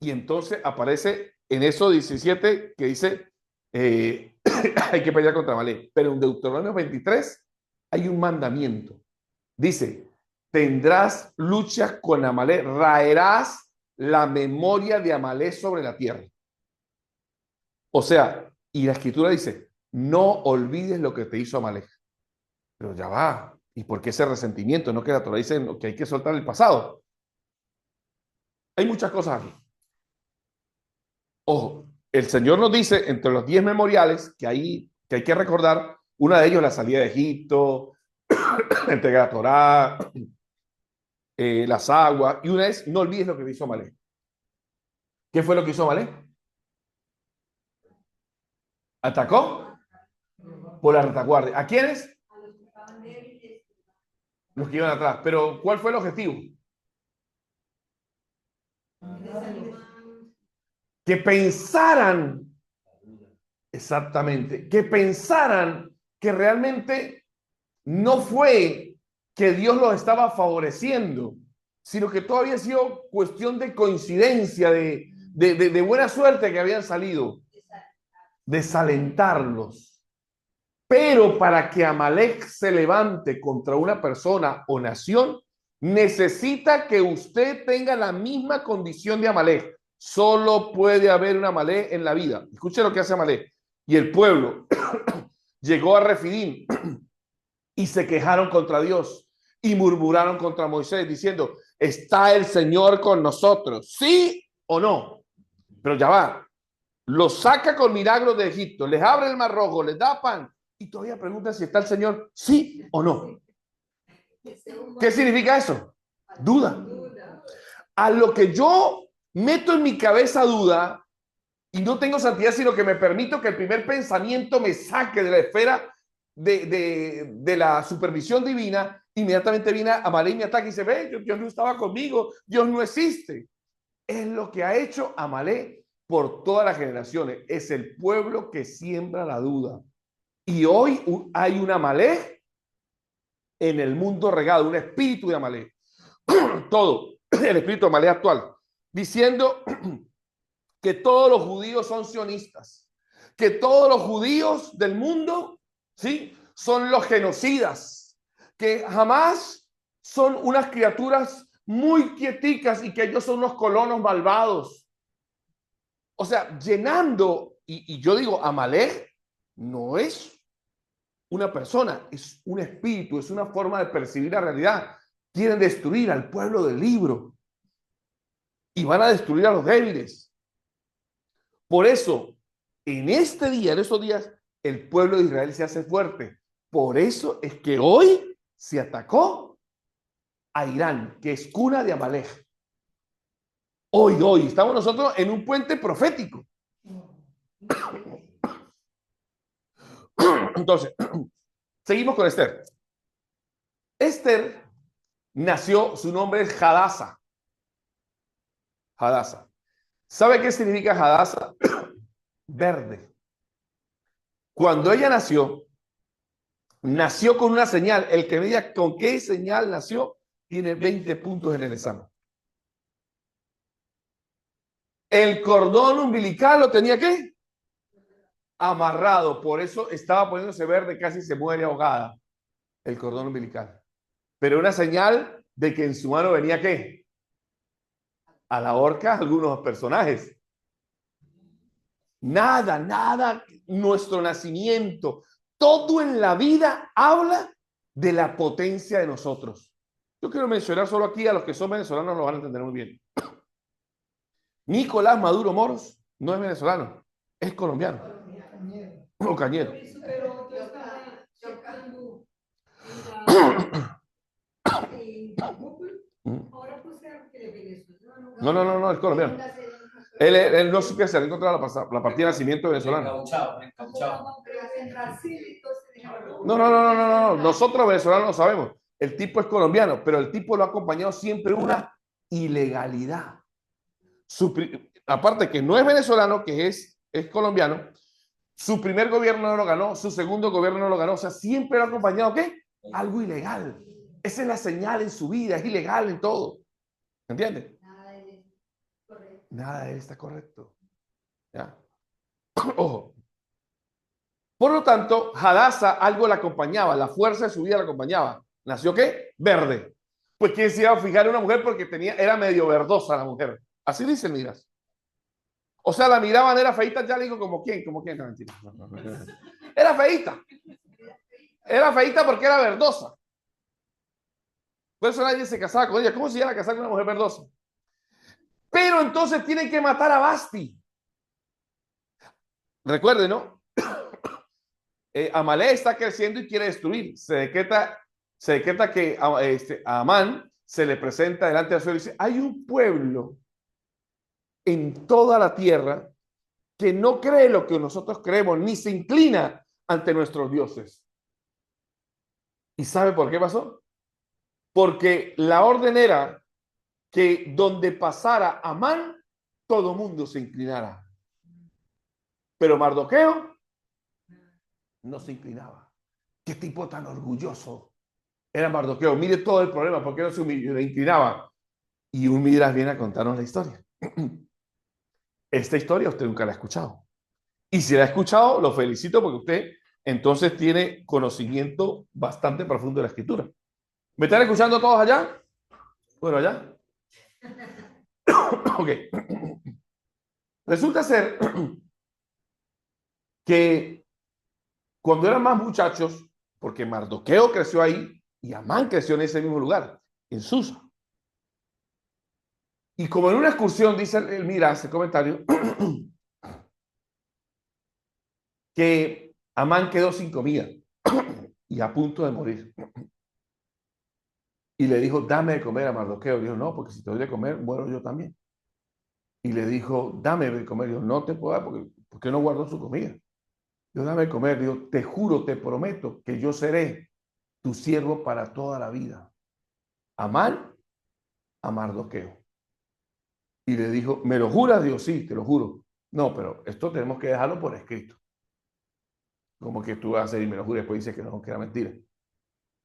Y entonces aparece en eso 17 que dice, hay que pelear contra Amalek. Pero en Deuteronomio 23 hay un mandamiento. Dice, tendrás luchas con Amalek, raerás la memoria de Amalek sobre la tierra. O sea, y la escritura dice, no olvides lo que te hizo Amalek. Pero ya va. ¿Y por qué ese resentimiento? No que la Torah dice que hay que soltar el pasado. Hay muchas cosas aquí. Ojo, el Señor nos dice, entre los 10 memoriales que hay que recordar, una de ellos la salida de Egipto, entrega la Torá, las aguas, y una es, no olvides lo que hizo Amalek. ¿Qué fue lo que hizo Amalek? Atacó por la retaguardia. ¿A quiénes? Los que iban atrás. Pero ¿cuál fue el objetivo? Que pensaran, exactamente, que pensaran que realmente no fue que Dios los estaba favoreciendo, sino que todo había sido cuestión de coincidencia, de buena suerte que habían salido, desalentarlos. Pero para que Amalek se levante contra una persona o nación, necesita que usted tenga la misma condición de Amalek. Solo puede haber un Amalek en la vida. Escuche lo que hace Amalek. Y el pueblo llegó a Refidim y se quejaron contra Dios y murmuraron contra Moisés diciendo, ¿está el Señor con nosotros? ¿Sí o no? Pero ya va. Los saca con milagros de Egipto, les abre el mar rojo, les da pan y todavía preguntan si está el Señor, sí o no. ¿Qué significa eso? Duda. Duda. A lo que yo meto en mi cabeza duda y no tengo santidad, sino que me permito que el primer pensamiento me saque de la esfera de la supervisión divina, inmediatamente viene Amalek y me ataca y dice, ve, Dios no estaba conmigo, Dios no existe. Es lo que ha hecho Amalek por todas las generaciones. Es el pueblo que siembra la duda. Y hoy hay un Amalek en el mundo regado, un espíritu de Amalek. Todo, el espíritu de Amalek actual, diciendo que todos los judíos son sionistas, que todos los judíos del mundo, ¿sí?, son los genocidas, que jamás son unas criaturas muy quieticas y que ellos son unos colonos malvados. O sea, llenando, y yo digo, Amalek no es una persona, es un espíritu, es una forma de percibir la realidad. Quieren destruir al pueblo del libro y van a destruir a los débiles. Por eso, en este día, en estos días, el pueblo de Israel se hace fuerte. Por eso es que hoy se atacó a Irán, que es cuna de Amalek. Hoy, estamos nosotros en un puente profético. Entonces, seguimos con Esther. Esther nació, su nombre es Hadasa. Hadasa. ¿Sabe qué significa Hadasa? Verde. Cuando ella nació con una señal. El que me diga con qué señal nació, tiene 20 puntos en el examen. El cordón umbilical lo tenía ¿qué? Amarrado. Por eso estaba poniéndose verde, casi se muere ahogada. El cordón umbilical. Pero una señal de que en su mano venía ¿qué? A la horca algunos personajes. Nada, nuestro nacimiento, todo en la vida habla de la potencia de nosotros. Yo quiero mencionar solo aquí, a los que son venezolanos lo van a entender muy bien. Nicolás Maduro Moros no es venezolano, es colombiano. O cañero. Pero yo estaba checando en Google. Ahora puse que de venezolano. No, es colombiano. Él no supo hacer encontrar la partida de nacimiento venezolana. No. Nosotros venezolanos lo sabemos. El tipo es colombiano, pero el tipo lo ha acompañado siempre una ilegalidad. Aparte que no es venezolano, que es colombiano, su primer gobierno no lo ganó, su segundo gobierno no lo ganó. O sea, siempre lo ha acompañado ¿qué? Algo ilegal. Esa es la señal en su vida, es ilegal en todo. ¿Entiendes? Nada de él está correcto. ¿Ya? Ojo. Por lo tanto, Hadasa algo la acompañaba, la fuerza de su vida la acompañaba. ¿Nació qué? Verde. Pues quién se iba a fijar en una mujer porque era medio verdosa la mujer. Así dicen, miras. O sea, la miraban, era feita, ya le digo, ¿como quién? ¿Como quién? No, mentira. No. Era feita. Era feita porque era verdosa. Por eso nadie se casaba con ella. ¿Cómo se iba a casar con una mujer verdosa? Pero entonces tienen que matar a Basti. Recuerden, ¿no? Amalek está creciendo y quiere destruir. Se decreta que a Amán se le presenta delante de su y dice, hay un pueblo en toda la tierra que no cree lo que nosotros creemos, ni se inclina ante nuestros dioses. ¿Y sabe por qué pasó? Porque la orden era que donde pasara Amán, todo mundo se inclinara. Pero Mardoqueo no se inclinaba. ¿Qué tipo tan orgulloso era Mardoqueo? Mire todo el problema, ¿por qué no se inclinaba? Y un Midrash viene a contarnos la historia. Esta historia usted nunca la ha escuchado. Y si la ha escuchado, lo felicito porque usted entonces tiene conocimiento bastante profundo de la escritura. ¿Me están escuchando todos allá? Bueno, allá. Ok. Resulta ser que cuando eran más muchachos, porque Mardoqueo creció ahí y Amán creció en ese mismo lugar, en Susa. Y como en una excursión, dice el Midrash, el comentario, que Amán quedó sin comida y a punto de morir. Y le dijo, dame de comer a Mardoqueo. Dijo, no, porque si te doy de comer, muero yo también. Y le dijo, dame de comer. Dijo, no te puedo dar porque no guardó su comida. Dijo, dame de comer. Dijo, te juro, te prometo que yo seré tu siervo para toda la vida. Amán a Mardoqueo. Y le dijo, ¿me lo juras? Dios, sí, te lo juro. No, pero esto tenemos que dejarlo por escrito. Como que tú vas a hacer y me lo juras, después dices que no, que era mentira.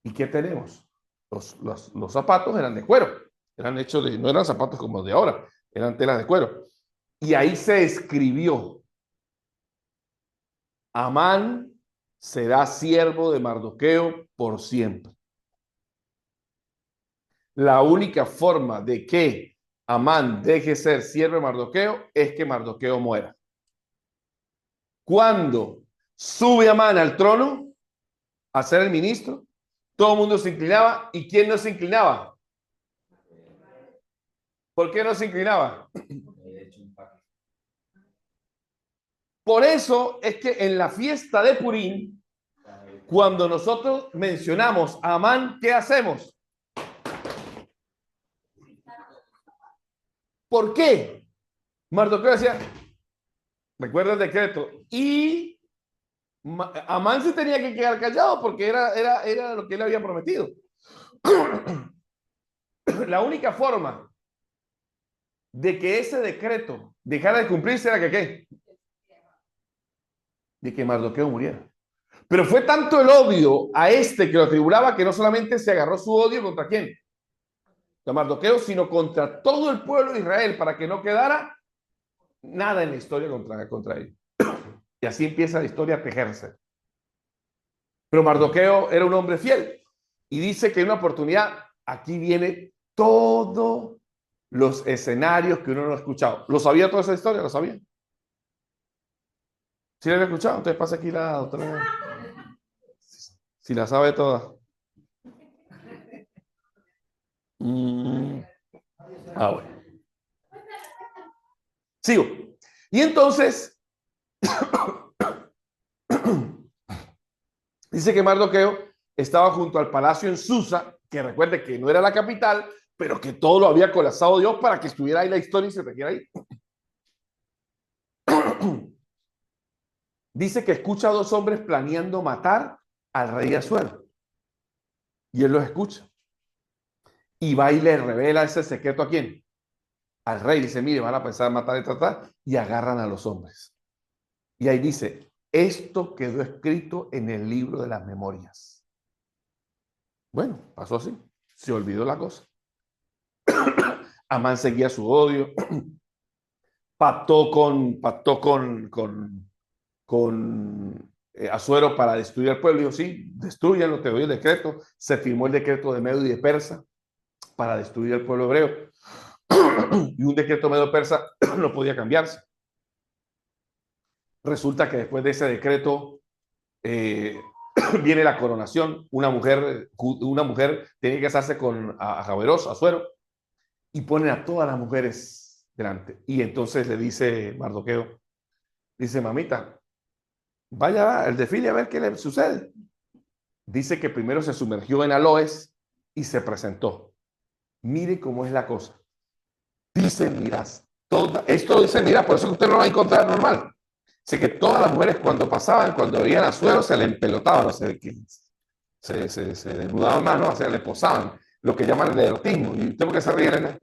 ¿Y qué tenemos? Los zapatos eran de cuero. Eran hechos de, no eran zapatos como de ahora, eran telas de cuero. Y ahí se escribió, Amán será siervo de Mardoqueo por siempre. La única forma de que Amán deje ser siervo de Mardoqueo es que Mardoqueo muera. Cuando sube Amán al trono a ser el ministro, todo el mundo se inclinaba. ¿Y quién no se inclinaba? ¿Por qué no se inclinaba? Por eso es que en la fiesta de Purín, cuando nosotros mencionamos a Amán, ¿qué hacemos? ¿Por qué? Mardoqueo decía, recuerda el decreto, y Amán se tenía que quedar callado porque era lo que él había prometido. La única forma de que ese decreto dejara de cumplirse era que ¿qué? De que Mardoqueo muriera. Pero fue tanto el odio a este que lo atribulaba que no solamente se agarró su odio contra quién, contra Mardoqueo, sino contra todo el pueblo de Israel para que no quedara nada en la historia contra él. Y así empieza la historia a tejerse. Pero Mardoqueo era un hombre fiel y dice que en una oportunidad, aquí viene todos los escenarios que uno no ha escuchado. ¿Lo sabía toda esa historia? ¿Lo sabía? ¿Sí la había escuchado? Entonces pasa aquí la doctora. Si la sabe toda. Bueno. Sigo. Y entonces, dice que Mardoqueo estaba junto al palacio en Susa, que recuerde que no era la capital, pero que todo lo había colapsado Dios para que estuviera ahí la historia y se requiera ahí. Dice que escucha a dos hombres planeando matar al rey Asuero. Y él los escucha. Y va y le revela ese secreto a quién. Al rey. Dice, mire, van a pensar matar y tratar. Y agarran a los hombres. Y ahí dice, esto quedó escrito en el libro de las memorias. Bueno, pasó así. Se olvidó la cosa. Amán seguía su odio. Pactó con Asuero para destruir al pueblo. Dijo, sí, destruyanlo, te doy el decreto. Se firmó el decreto de Medo y de Persa para destruir al pueblo hebreo. Y un decreto medo-persa no podía cambiarse. Resulta que después de ese decreto viene la coronación. Una mujer tiene que casarse con Jaberos, Asuero, y ponen a todas las mujeres delante. Y entonces le dice Mardoqueo, dice, mamita, vaya al desfile a ver qué le sucede. Dice que primero se sumergió en aloes y se presentó. Mire cómo es la cosa. Dice, miras, esto dice, mira, por eso que usted no lo va a encontrar normal. Sé que todas las mujeres cuando pasaban, cuando veían a Suero, se le empelotaban, o sea, se desnudaban más, ¿no? O sea, le posaban, lo que llaman el erotismo. ¿Y usted por qué se ríe, Elena?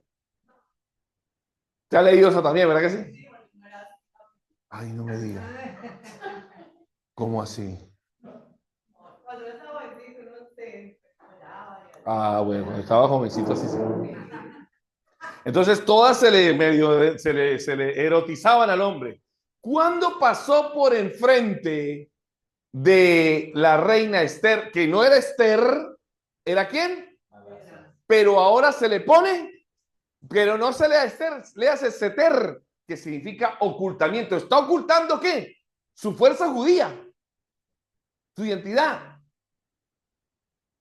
¿Te ha leído eso también, verdad que sí? Ay, no me diga. ¿Cómo así? Ah, bueno, cuando estaba jovencito así. Sí. Entonces todas se le erotizaban al hombre. Cuando pasó por enfrente de la reina Esther, que no era Esther, ¿era quién? Pero ahora se le pone, pero no se le a Esther, le hace Seter, que significa ocultamiento. ¿Está ocultando qué? Su fuerza judía, su identidad.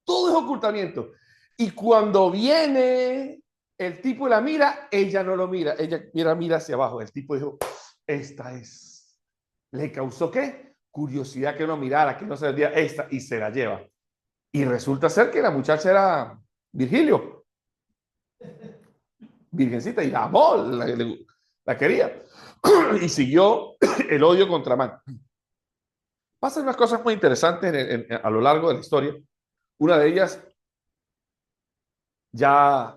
Todo es ocultamiento. Y cuando viene el tipo y la mira, ella no lo mira, ella mira hacia abajo. El tipo dijo, esta es. ¿Le causó qué? Curiosidad que no mirara, que no se veía esta, y se la lleva. Y resulta ser que la muchacha era Virgilio. Virgencita, y la amó, la quería. Y siguió el odio contra Amán. Pasan unas cosas muy interesantes a lo largo de la historia. Una de ellas, ya,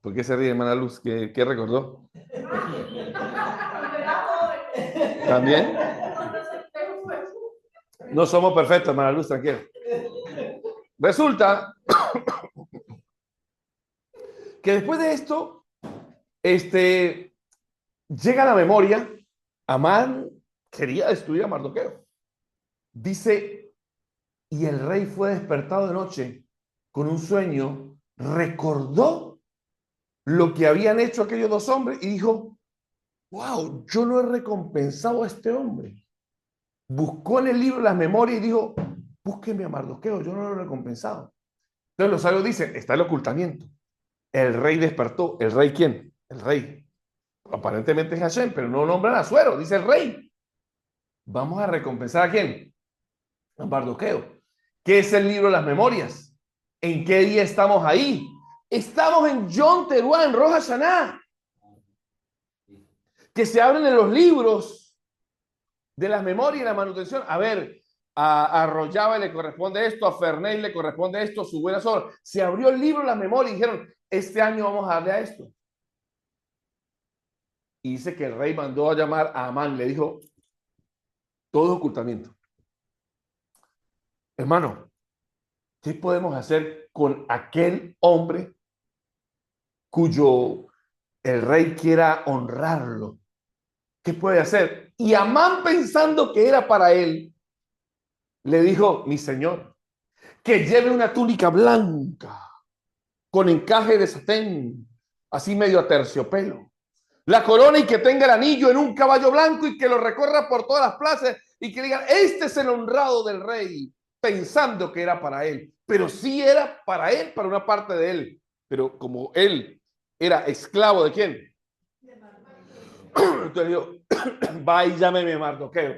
¿por qué se ríe, hermana Luz? ¿Qué recordó? ¿También? No somos perfectos, hermana Luz, tranquila. Resulta que después de esto, llega a la memoria, Amán quería destruir a Mardoqueo. Dice, y el rey fue despertado de noche con un sueño, recordó lo que habían hecho aquellos dos hombres y dijo, wow, yo no he recompensado a este hombre. Buscó en el libro las memorias y dijo, búsqueme a Mardoqueo, yo no lo he recompensado. Entonces los sabios dicen, está el ocultamiento. El rey despertó. ¿El rey quién? El rey. Aparentemente es Hashem, pero no nombran a Suero, dice el rey. Vamos a recompensar a quién? A Mardoqueo. ¿Qué es el libro de las memorias? ¿En qué día estamos ahí? Estamos en Yom Teruah, en Rosh Hashanah. Que se abren en los libros de las memorias y la manutención. A ver, a Rojava le corresponde esto, a Ferney le corresponde esto, su buena sol. Se abrió el libro de las memorias y dijeron, este año vamos a darle a esto. Y dice que el rey mandó a llamar a Amán, le dijo, todo ocultamiento. Hermano, ¿qué podemos hacer con aquel hombre cuyo el rey quiera honrarlo? ¿Qué puede hacer? Y Amán, pensando que era para él, le dijo, mi señor, que lleve una túnica blanca con encaje de satén, así medio a terciopelo, la corona y que tenga el anillo en un caballo blanco y que lo recorra por todas las plazas y que digan, este es el honrado del rey, pensando que era para él, pero sí era para él, para una parte de él, pero como él era esclavo de quién, entonces dijo, va y llámeme Mardoqueo,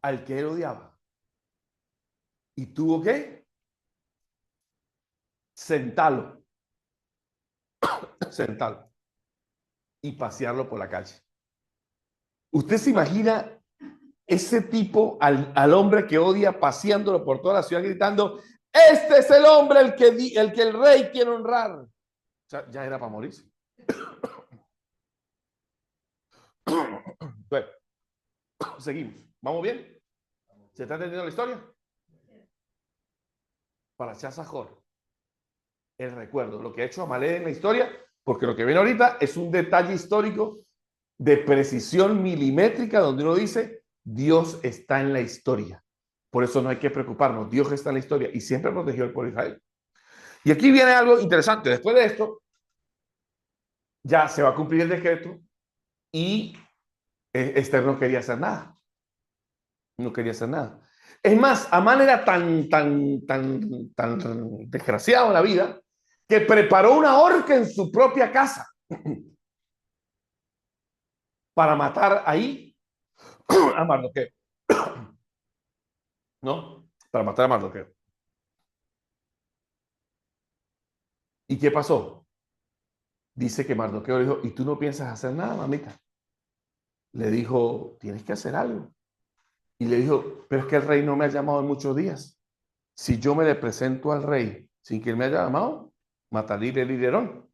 al que él odiaba, y tuvo que sentarlo y pasearlo por la calle. ¿Usted se imagina ese tipo al hombre que odia paseándolo por toda la ciudad gritando, este es el hombre el que el rey quiere honrar? O sea, ya era para morirse. Bueno, seguimos. ¿Vamos bien? ¿Se está entendiendo la historia? Para Shazajor, el recuerdo, lo que ha hecho Amalek en la historia, porque lo que viene ahorita es un detalle histórico de precisión milimétrica donde uno dice, Dios está en la historia. Por eso no hay que preocuparnos, Dios está en la historia y siempre protegió al pueblo de Israel. Y aquí viene algo interesante. Después de esto, ya se va a cumplir el decreto y Esther no quería hacer nada. No quería hacer nada. Es más, Amán era tan desgraciado en la vida que preparó una horca en su propia casa para matar ahí a Mardoqueo. ¿No? Para matar a Mardoqueo. ¿Y qué pasó? Dice que Mardoqueo le dijo, ¿y tú no piensas hacer nada, mamita? Le dijo, tienes que hacer algo. Y le dijo, pero es que el rey no me ha llamado en muchos días. Si yo me le presento al rey sin que él me haya llamado, mataré el liderón.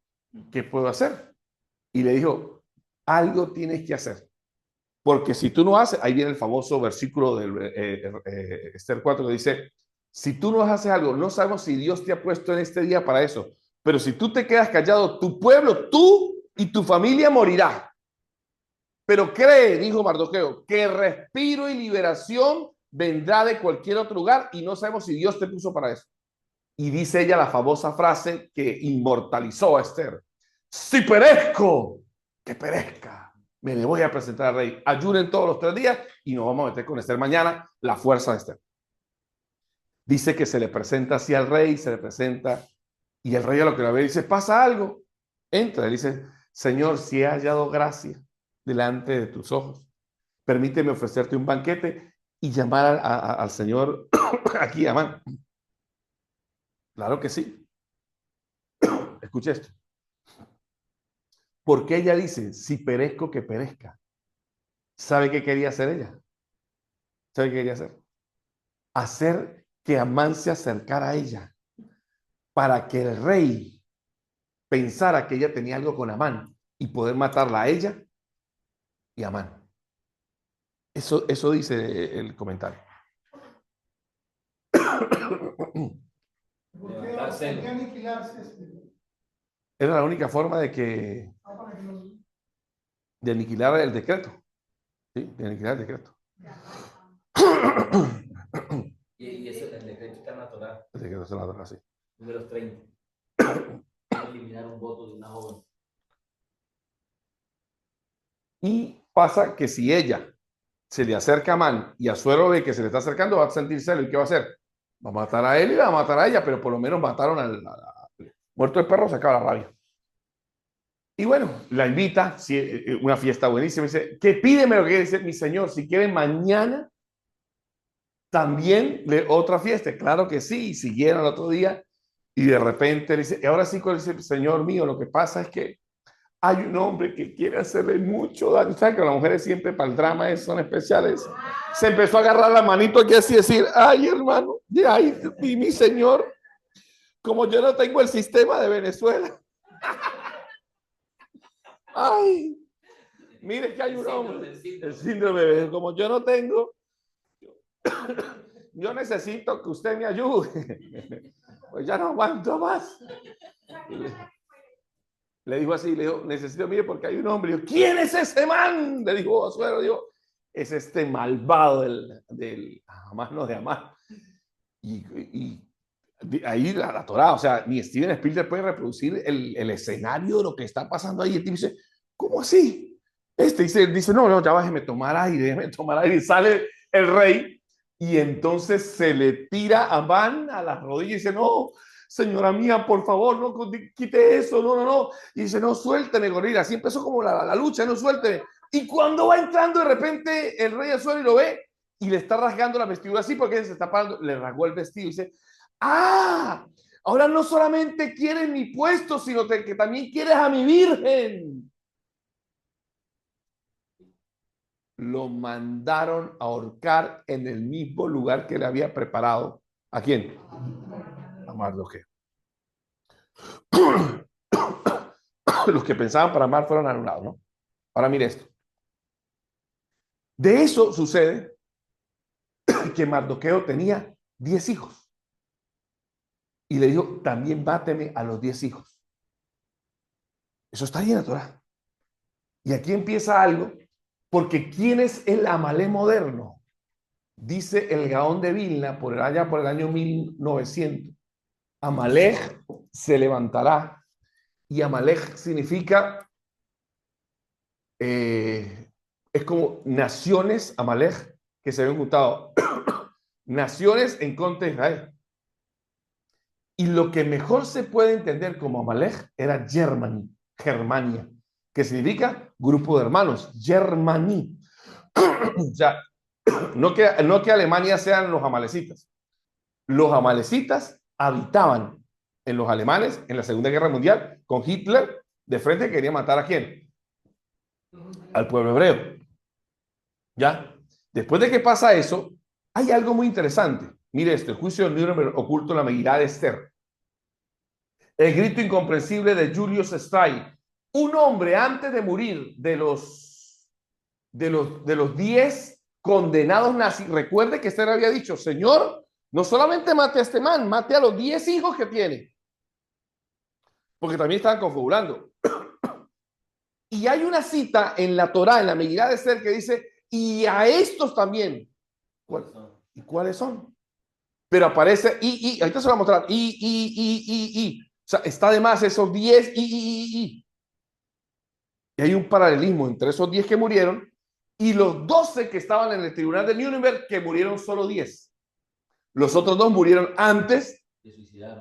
¿Qué puedo hacer? Y le dijo, algo tienes que hacer. Porque si tú no haces, ahí viene el famoso versículo del Esther 4 que dice, si tú no haces algo, no sabemos si Dios te ha puesto en este día para eso, pero si tú te quedas callado, tu pueblo, tú y tu familia morirá. Pero cree, dijo Mardoqueo, que respiro y liberación vendrá de cualquier otro lugar y no sabemos si Dios te puso para eso. Y dice ella la famosa frase que inmortalizó a Esther. Si perezco, que perezca. Me le voy a presentar al rey. Ayunen todos los 3 días y nos vamos a meter con Esther mañana, la fuerza de Esther. Dice que se le presenta así al rey, se le presenta y el rey a lo que la ve dice, pasa algo. Entra y dice, Señor, si he hallado gracia delante de tus ojos, permíteme ofrecerte un banquete y llamar al Señor aquí, Amán? Claro que sí. Escuche esto. Porque ella dice, si perezco, que perezca. ¿Sabe qué quería hacer ella? ¿Sabe qué quería hacer? Hacer que Amán se acercara a ella para que el rey pensara que ella tenía algo con Amán y poder matarla a ella y a Amán. Eso dice el comentario. ¿Por qué aniquilarse Era la única forma de aniquilar el decreto. ¿Sí? De aniquilar el decreto. Y ese el decreto está en la Torá, El decreto se la así. números 30. Eliminar un voto de una joven. Y pasa que si ella se le acerca a Amán y Asuero ve que se le está acercando, va a sentir celo. ¿Y qué va a hacer? Va a matar a él y va a matar a ella, pero por lo menos mataron al muerto el perro, se acaba la rabia. Y bueno, la invita, una fiesta buenísima, dice, ¿qué pídeme lo que dice mi señor? Si quiere mañana también otra fiesta. Claro que sí, y siguieron el otro día y de repente dice, y ahora sí, dice, Señor mío, lo que pasa es que hay un hombre que quiere hacerle mucho daño. ¿Sabes que las mujeres siempre para el drama son especiales? Se empezó a agarrar la manito aquí así decir, ay hermano, ay, mi señor, como yo no tengo el sistema de Venezuela. Ay, mire que hay un hombre, el síndrome de como yo no tengo, yo necesito que usted me ayude. Pues ya no aguanto más. Le dijo así, le dijo, necesito, mire, porque hay un hombre. Dijo, ¿quién es ese man? Le dijo Asuero, dijo, es este malvado del Hamas, no de Hamas. Y ahí la Torá, o sea, ni Steven Spielberg puede reproducir el escenario de lo que está pasando ahí. El tipo dice, ¿cómo así? Dice, no, ya déjeme tomar aire, y sale el rey, y entonces se le tira a Amán a las rodillas y dice, no, señora mía, por favor, no quite eso, no. Y dice, no, suélteme, gorila. Así empezó como la lucha, no, suélteme. Y cuando va entrando, de repente el rey Asuero y lo ve, y le está rasgando la vestidura así porque se está parando, le rasgó el vestido y dice, ah, ahora no solamente quieres mi puesto, sino que también quieres a mi virgen. Lo mandaron a ahorcar en el mismo lugar que le había preparado. ¿A quién? A Mardoqueo. Los que pensaban para Amar fueron anulados, ¿no? Ahora mire esto. De eso sucede que Mardoqueo tenía 10 hijos. Y le dijo, también máteme a los 10 hijos. Eso está ahí en la Torá. Y aquí empieza algo, porque ¿quién es el Amalé moderno? Dice el Gaón de Vilna, por el año 1900. Amalek se levantará, y Amalek significa, es como naciones, Amalek, que se habían juntado, naciones en contra de Israel. Y lo que mejor se puede entender como Amalek era Germania, que significa grupo de hermanos, Germany. O sea, no que Alemania sean los amalecitas. Los amalecitas habitaban en los alemanes en la Segunda Guerra Mundial con Hitler de frente, quería matar a quién? Al pueblo hebreo. ¿Ya? Después de que pasa eso, hay algo muy interesante. Mire esto, el juicio de Nuremberg oculto en la Megilá de Esther. El grito incomprensible de Julius Streich. Un hombre antes de morir de los 10 condenados nazis. Recuerde que Esther había dicho, Señor, no solamente mate a este man, mate a los 10 hijos que tiene. Porque también estaban confabulando. Y hay una cita en la Torá, en la Megilá de Esther, que dice, y a estos también. ¿Y cuáles son? Pero aparece, ahorita se lo voy a mostrar, o sea, está de más esos 10, y hay un paralelismo entre esos 10 que murieron y los 12 que estaban en el tribunal de Nuremberg, que murieron solo 10. Los otros 2 murieron antes,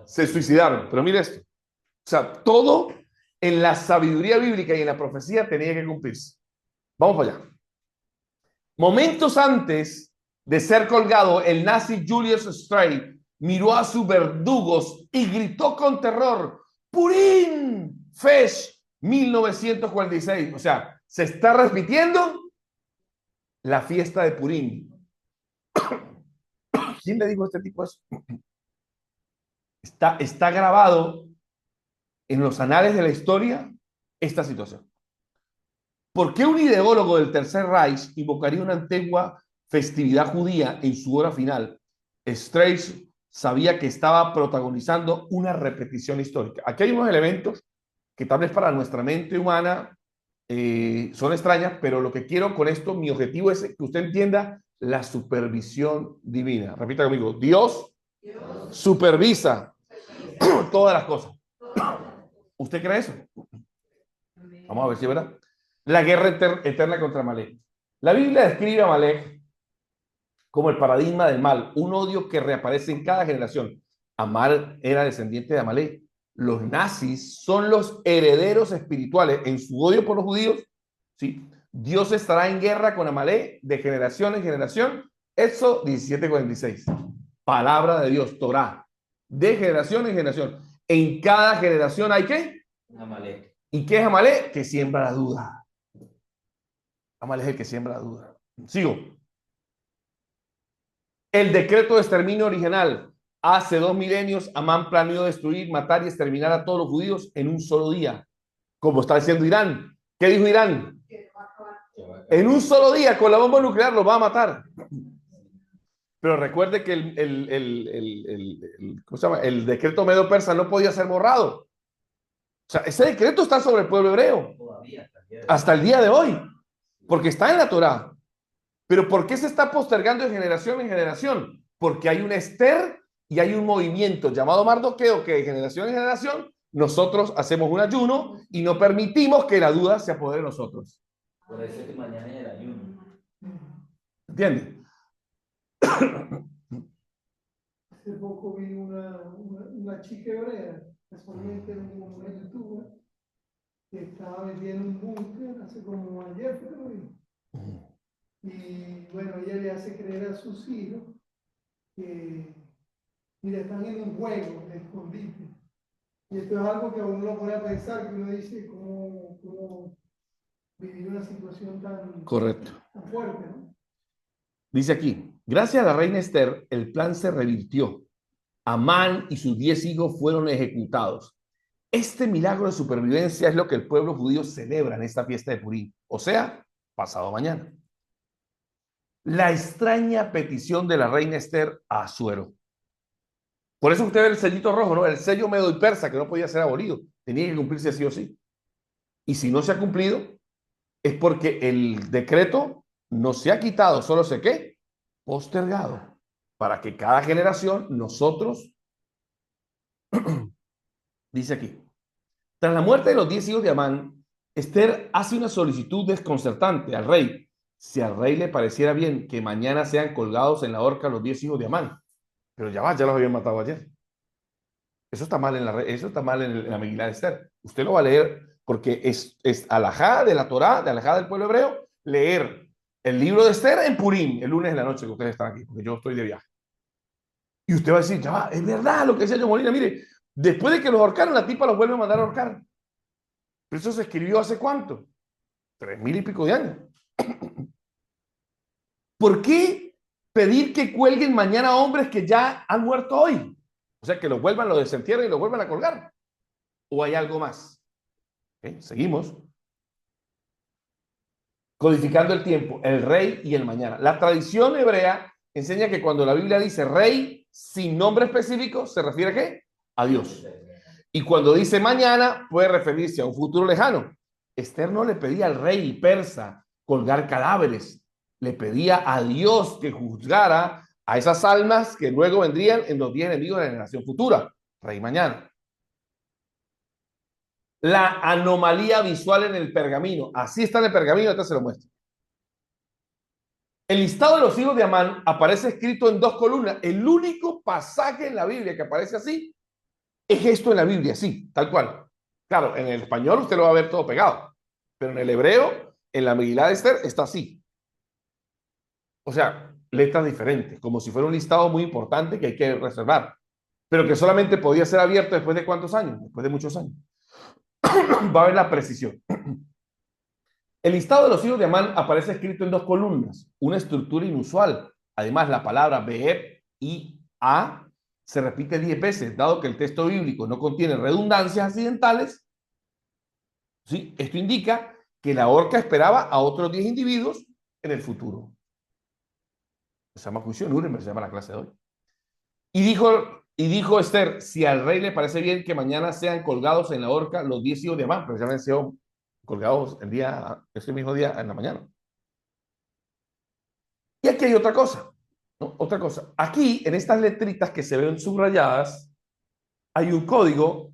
se suicidaron. Pero mire esto, o sea, todo en la sabiduría bíblica y en la profecía tenía que cumplirse. Vamos para allá. Momentos antes de ser colgado, el nazi Julius Streiff miró a sus verdugos y gritó con terror: ¡Purim! Fesh 1946. O sea, se está repitiendo la fiesta de Purim. ¿Quién le dijo a este tipo eso? Está grabado en los anales de la historia esta situación. ¿Por qué un ideólogo del Tercer Reich invocaría una antigua festividad judía en su hora final? Streiff sabía que estaba protagonizando una repetición histórica. Aquí hay unos elementos que tal vez para nuestra mente humana son extrañas, pero lo que quiero con esto, mi objetivo es que usted entienda la supervisión divina. Repita conmigo: Dios supervisa todas las cosas. ¿Usted cree eso? Vamos a ver si es verdad. La guerra eterna contra Amalek. La Biblia describe a Amalek como el paradigma del mal, un odio que reaparece en cada generación. Amal era descendiente de Amalek. Los nazis son los herederos espirituales en su odio por los judíos. ¿Sí? Dios estará en guerra con Amalek de generación en generación. Éxodo 17:46. Palabra de Dios, Torá, de generación en generación. En cada generación hay ¿qué? Amalek. ¿Y qué es Amalek? Que siembra la duda. Amalek es el que siembra la duda. Sigo. El decreto de exterminio original. Hace 2 milenios, Amán planeó destruir, matar y exterminar a todos los judíos en un solo día, como está diciendo Irán. ¿Qué dijo Irán? En un solo día, con la bomba nuclear, los va a matar. Pero recuerde que ¿cómo se llama? El decreto medo-persa no podía ser borrado. O sea, ese decreto está sobre el pueblo hebreo. Hasta el día de hoy. Porque está en la Torá. Pero ¿por qué se está postergando de generación en generación? Porque hay un Esther y hay un movimiento llamado Mardoqueo que de generación en generación nosotros hacemos un ayuno y no permitimos que la duda se apodere de nosotros. Por eso es que mañana es el ayuno. ¿Entiendes? Hace poco vi una chica hebrea, casualmente una youtuber, que estaba metida en un búnker hace como ayer, creo. Y bueno, ella le hace creer a sus hijos que, mira, están en un juego de escondite. Y esto es algo que a uno lo pone a pensar, que uno dice cómo vivir una situación Correcto. tan fuerte, ¿no? Dice aquí, gracias a la reina Esther, el plan se revirtió. Amán y sus 10 hijos fueron ejecutados. Este milagro de supervivencia es lo que el pueblo judío celebra en esta fiesta de Purim, o sea, pasado mañana. La extraña petición de la reina Esther a Asuero. Por eso usted ve el sellito rojo, ¿no? El sello medo y persa que no podía ser abolido. Tenía que cumplirse sí o sí. Y si no se ha cumplido, es porque el decreto no se ha quitado, solo se ¿qué? Postergado. Para que cada generación, nosotros, dice aquí, tras la muerte de los 10 hijos de Amán, Esther hace una solicitud desconcertante al rey. Si al rey le pareciera bien que mañana sean colgados en la horca los 10 hijos de Amán. Pero ya los habían matado ayer. Eso está mal eso está mal en la Megilá de Esther. Usted lo va a leer porque es alajá de la Torá, de alajá del pueblo hebreo, leer el libro de Esther en Purim, el lunes en la noche que ustedes están aquí, porque yo estoy de viaje. Y usted va a decir, ya va, es verdad lo que decía yo Molina, mire, después de que los ahorcaron, la tipa los vuelve a mandar a ahorcar. Pero eso se escribió ¿hace cuánto? 3000 y pico de años. ¿Por qué pedir que cuelguen mañana a hombres que ya han muerto hoy? O sea, que los vuelvan, los desentierren y los vuelvan a colgar. ¿O hay algo más? ¿Okay? Seguimos. Codificando el tiempo, el rey y el mañana. La tradición hebrea enseña que cuando la Biblia dice rey sin nombre específico, ¿se refiere a qué? A Dios. Y cuando dice mañana, puede referirse a un futuro lejano. Esther no le pedía al rey persa colgar cadáveres, le pedía a Dios que juzgara a esas almas que luego vendrían en los 10 enemigos de la generación futura. Rey mañana. La anomalía visual en el pergamino. Así está en el pergamino, ahorita se lo muestro. El listado de los hijos de Amán aparece escrito en 2 columnas. El único pasaje en la Biblia que aparece así es esto en la Biblia, sí, tal cual. Claro, en el español usted lo va a ver todo pegado, pero en el hebreo, en la Megilá de Esther, está así. O sea, letras diferentes, como si fuera un listado muy importante que hay que reservar, pero que solamente podía ser abierto después de ¿cuántos años? Después de muchos años. Va a ver la precisión. El listado de los hijos de Amán aparece escrito en dos columnas, una estructura inusual. Además, la palabra Beeb y A se repite 10 veces, dado que el texto bíblico no contiene redundancias accidentales. ¿Sí? Esto indica que la horca esperaba a otros 10 individuos en el futuro. Se llama juicio Nuremberg, se llama la clase de hoy. Y dijo Esther, si al rey le parece bien que mañana sean colgados en la horca los 10 hijos de Amán, pero ya han sido colgados ese mismo día en la mañana. Y aquí hay otra cosa, ¿no? Otra cosa. Aquí, en estas letritas que se ven subrayadas, hay un código,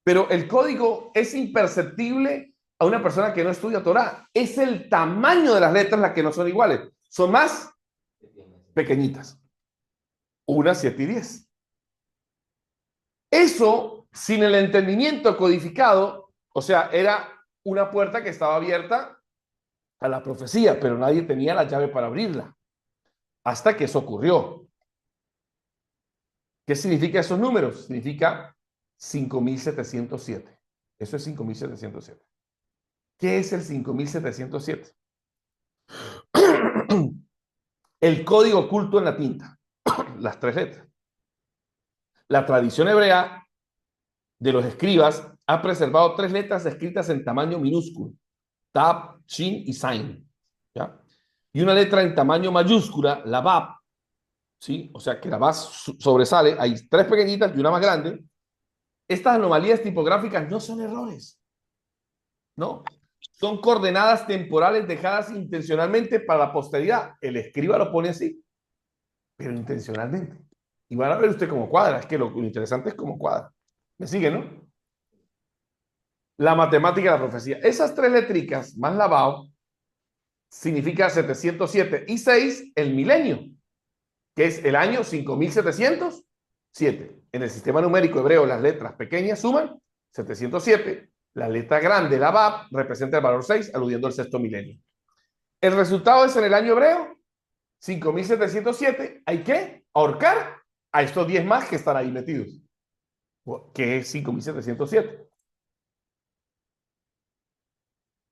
pero el código es imperceptible a una persona que no estudia Torah. Es el tamaño de las letras las que no son iguales. Son más pequeñitas. 1, 7 y 10. Eso, sin el entendimiento codificado, o sea, era una puerta que estaba abierta a la profecía, pero nadie tenía la llave para abrirla. Hasta que eso ocurrió. ¿Qué significa esos números? Significa 5.707. Eso es 5.707. ¿Qué es el 5.707? El código oculto en la tinta. Las 3 letras. La tradición hebrea de los escribas ha preservado 3 letras escritas en tamaño minúsculo. Tab, Shin y Zain. ¿Ya? Y una letra en tamaño mayúscula, la Bab. ¿Sí? O sea que la Bab sobresale. Hay 3 pequeñitas y una más grande. Estas anomalías tipográficas no son errores. ¿No? Son coordenadas temporales dejadas intencionalmente para la posteridad. El escriba lo pone así, pero intencionalmente. Y van a ver usted cómo cuadra. Es que lo interesante es cómo cuadra. ¿Me sigue, no? La matemática de la profecía. Esas 3 letricas más la Bab significa 707 y 6 el milenio, que es el año 5707. En el sistema numérico hebreo las letras pequeñas suman 707. La letra grande, la Bab, representa el valor 6, aludiendo al sexto milenio. El resultado es en el año hebreo 5707. Hay que ahorcar a estos 10 más que están ahí metidos, que es 5707.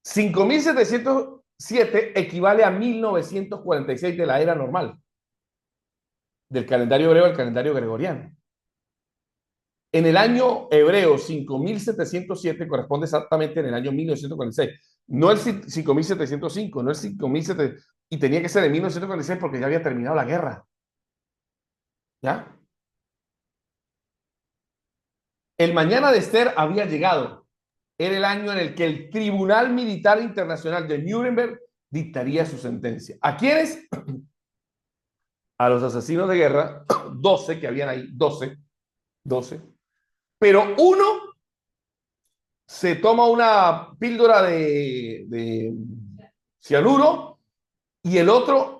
5707 equivale a 1946 de la era normal, del calendario hebreo al calendario gregoriano. En el año hebreo 5707 corresponde exactamente en el año 1946. No el 5705, no el 5700, y tenía que ser en 1946 porque ya había terminado la guerra. ¿Ya? El mañana de Esther había llegado. Era el año en el que el Tribunal Militar Internacional de Nuremberg dictaría su sentencia. ¿A quiénes? A los asesinos de guerra, 12 que habían ahí, 12. Pero uno se toma una píldora de cianuro y el otro,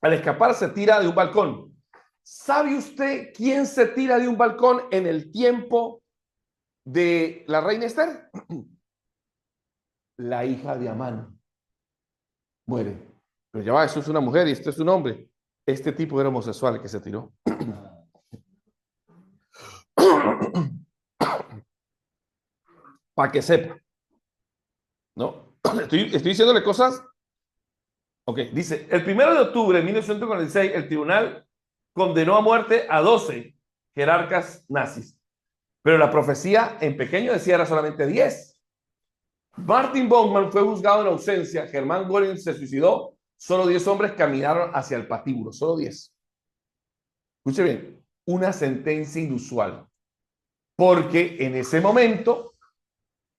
al escapar, se tira de un balcón. ¿Sabe usted quién se tira de un balcón en el tiempo de la reina Esther? La hija de Amán. Muere. Pero ya va, eso es una mujer y este es un hombre. Este tipo era homosexual el que se tiró. Para que sepa. ¿No? Estoy diciéndole cosas. Ok, dice, el 1 de octubre de 1946, el tribunal condenó a muerte a 12 jerarcas nazis. Pero la profecía en pequeño decía era solamente 10. Martin Bormann fue juzgado en ausencia. Germán Göring se suicidó. Solo 10 hombres caminaron hacia el patíbulo. Solo 10. Escuche bien. Una sentencia inusual. Porque en ese momento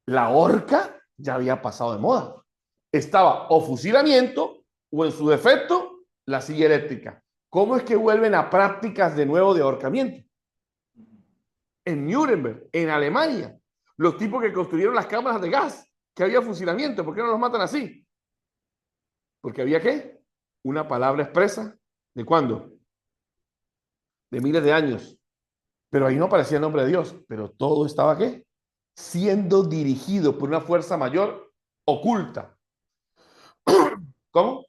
la horca ya había pasado de moda. Estaba o fusilamiento o en su defecto la silla eléctrica. ¿Cómo es que vuelven a prácticas de nuevo de ahorcamiento? En Nuremberg, en Alemania, los tipos que construyeron las cámaras de gas, que había fusilamiento, ¿por qué no los matan así? Porque había ¿qué? Una palabra expresa. ¿De cuándo? De miles de años. Pero ahí no aparecía el nombre de Dios, pero todo estaba ¿qué? Siendo dirigido por una fuerza mayor oculta. ¿Cómo?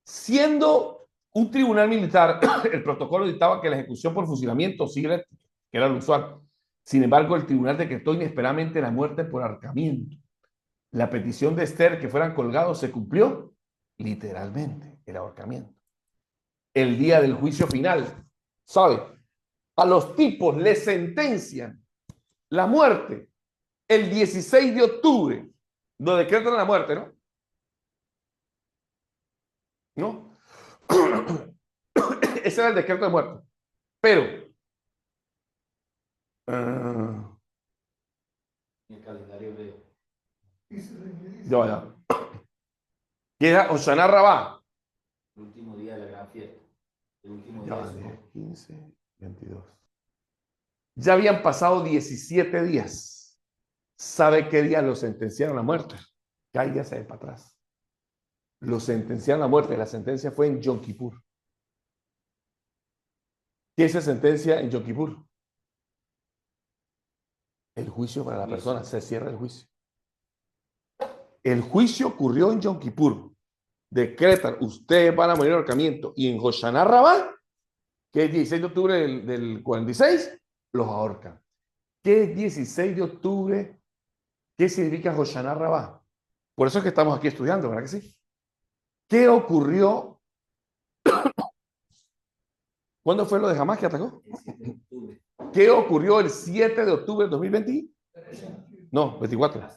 Siendo un tribunal militar, el protocolo dictaba que la ejecución por fusilamiento sigue eléctrica, que era lo usual. Sin embargo, el tribunal decretó inesperadamente la muerte por ahorcamiento. La petición de Esther que fueran colgados se cumplió literalmente, el ahorcamiento. El día del juicio final, ¿sabe? A los tipos les sentencian la muerte el 16 de octubre. Lo decretan la muerte, ¿no? ¿No? Ese era el decreto de muerte. Pero, el calendario hebreo. ya. ¿Qué era Hoshana Rabá? El último día de la gran fiesta. El último Ya día va, de 10, Sukkot. 15, 22. Ya habían pasado 17 días. ¿Sabe qué día lo sentenciaron a muerte? Cállase para atrás. Lo sentenciaron a muerte. La sentencia fue en Yom Kippur. ¿Qué se sentencia en Yom Kippur? El juicio para la persona. Se cierra el juicio. El juicio ocurrió en Yom Kippur. Decretan, ustedes van a morir de ahorcamiento. Y en Hoshana Rabá, que es 16 de octubre del 46, los ahorcan. ¿Qué es 16 de octubre? ¿Qué significa Hoshana Rabá? Por eso es que estamos aquí estudiando, ¿verdad que sí? ¿Qué ocurrió? ¿Cuándo fue lo de Hamas que atacó? El 7 de octubre. ¿Qué ocurrió el 7 de octubre del 2020? No, 24.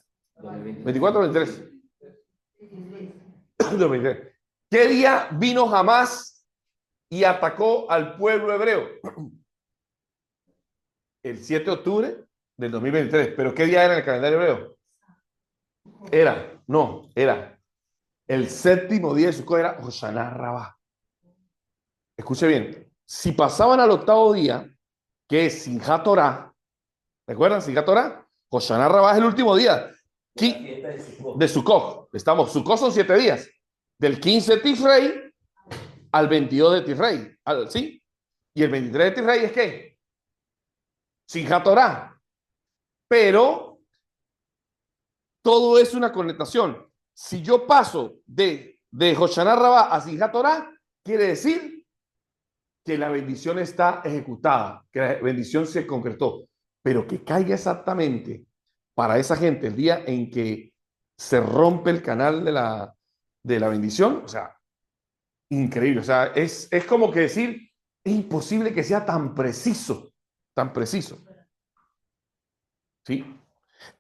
24 o 23. 2023. ¿Qué día vino Hamas y atacó al pueblo hebreo? El 7 de octubre del 2023. ¿Pero qué día era en el calendario hebreo? Era el séptimo día de Sukkot, era Hoshana Rabá. Escuche bien, si pasaban al octavo día, que es Simchat Torah, ¿recuerdan Simchat Torah? Hoshana Rabá es el último día La fiesta de Sukkot. de Sukkot. Sukkot son 7 días, del 15 de Tishrei al 22 de Tishrei, ¿sí? Y el 23 de Tishrei es ¿qué? Simchat Torah. Pero todo es una connotación. Si yo paso de Hoshana Rabá a Simchat Torah, quiere decir que la bendición está ejecutada, que la bendición se concretó, pero que caiga exactamente para esa gente el día en que se rompe el canal de la bendición, o sea, increíble, o sea, es como que decir, es imposible que sea tan preciso, ¿sí?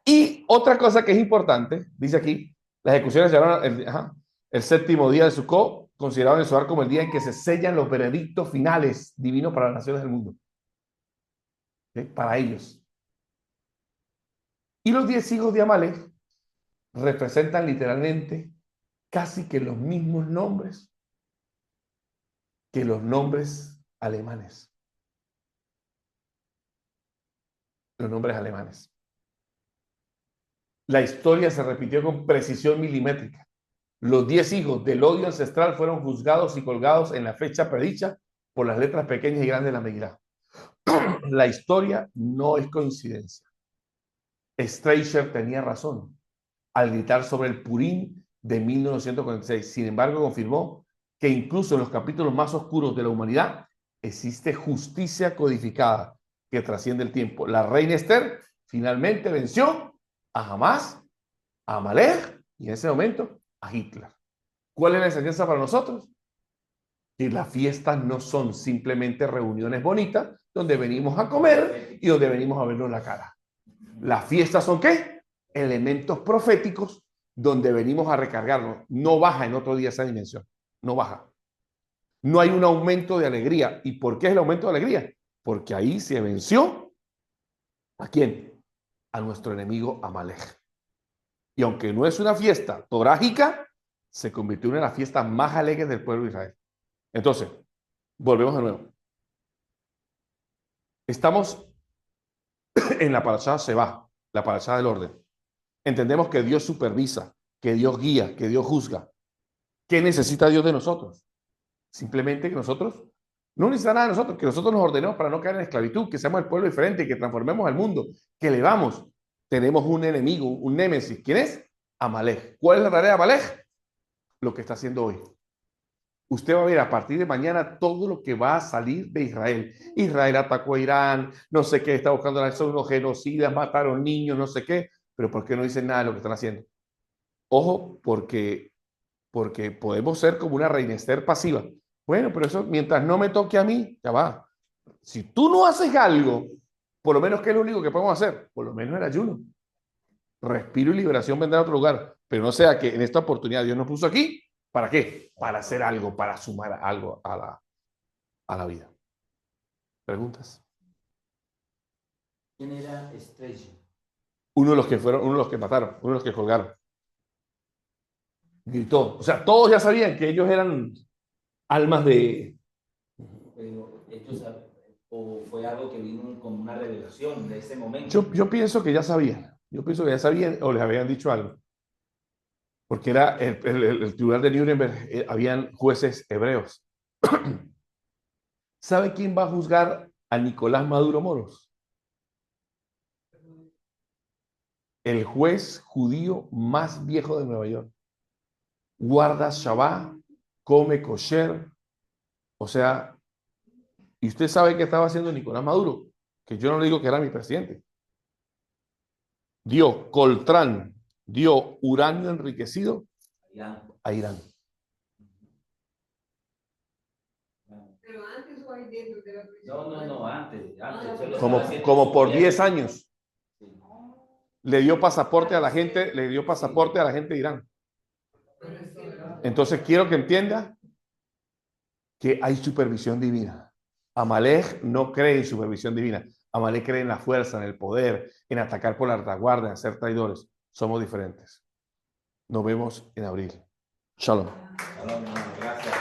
Y otra cosa que es importante, dice aquí, las ejecuciones se llevaron el séptimo día de Sukkot, considerado en el Zohar como el día en que se sellan los veredictos finales divinos para las naciones del mundo. ¿Sí? Para ellos. Y los 10 hijos de Amalek representan literalmente casi que los mismos nombres que los nombres alemanes. Los nombres alemanes. La historia se repitió con precisión milimétrica. Los 10 hijos del odio ancestral fueron juzgados y colgados en la fecha predicha por las letras pequeñas y grandes de la Megilá. La historia no es coincidencia. Streicher tenía razón al gritar sobre el Purim de 1946. Sin embargo, confirmó que incluso en los capítulos más oscuros de la humanidad existe justicia codificada que trasciende el tiempo. La reina Esther finalmente venció a Hamas, a Amalek y en ese momento a Hitler. ¿Cuál es la enseñanza para nosotros? Que las fiestas no son simplemente reuniones bonitas donde venimos a comer y donde venimos a vernos la cara. Las fiestas son ¿qué? Elementos proféticos donde venimos a recargarnos. No baja en otro día esa dimensión. No baja. No hay un aumento de alegría. ¿Y por qué es el aumento de alegría? Porque ahí se venció ¿a quién? A nuestro enemigo Amalek. Y aunque no es una fiesta torágica, se convirtió en una de las fiestas más alegres del pueblo de Israel. Entonces, volvemos de nuevo. Estamos en la parashá Sheba, la parashá del orden. Entendemos que Dios supervisa, que Dios guía, que Dios juzga. ¿Qué necesita Dios de nosotros? Simplemente que nosotros, no necesita nada de nosotros, que nosotros nos ordenemos para no caer en esclavitud, que seamos el pueblo diferente, que transformemos al mundo, que elevamos. Tenemos un enemigo, un némesis. ¿Quién es? Amalek. ¿Cuál es la tarea de Amalek? Lo que está haciendo hoy. usted va a ver a partir de mañana todo lo que va a salir de Israel. Israel atacó a Irán, no sé qué, está buscando, son unos genocidas, mataron niños, no sé qué, pero ¿por qué no dicen nada de lo que están haciendo? Ojo, porque podemos ser como una reina Esther pasiva. Bueno, pero eso mientras no me toque a mí, ya va. Si tú no haces algo, por lo menos, ¿qué es lo único que podemos hacer? Por lo menos el ayuno. Respiro y liberación vendrá a otro lugar. Pero no sea que en esta oportunidad Dios nos puso aquí. ¿Para qué? Para hacer algo, para sumar algo a la vida. ¿Preguntas? ¿Quién era Estrella? Uno de los que fueron, uno de los que mataron, uno de los que colgaron. Gritó. O sea, todos ya sabían que ellos eran almas de... Pero ellos, o fue algo que vino como una revelación de ese momento. Yo pienso que ya sabían. Yo pienso que ya sabían o les habían dicho algo. Porque era el tribunal de Nuremberg, habían jueces hebreos. ¿Sabe quién va a juzgar a Nicolás Maduro Moros? El juez judío más viejo de Nueva York. Guarda Shabbat, come kosher. O sea, ¿y usted sabe qué estaba haciendo Nicolás Maduro? Que yo no le digo que era mi presidente. Dio coltrán, dio uranio enriquecido Ya. a Irán. Pero antes o ahí dentro de la prisión. No, antes. Eso lo Como, estaba haciendo como su por gobierno. 10 años. Sí. Le dio pasaporte a la gente, le dio pasaporte a la gente de Irán. Entonces quiero que entienda que hay supervisión divina. Amalek no cree en supervisión divina. Amalek cree en la fuerza, en el poder, en atacar por la retaguardia, en ser traidores. Somos diferentes. Nos vemos en abril. Shalom. Shalom, hermano, gracias.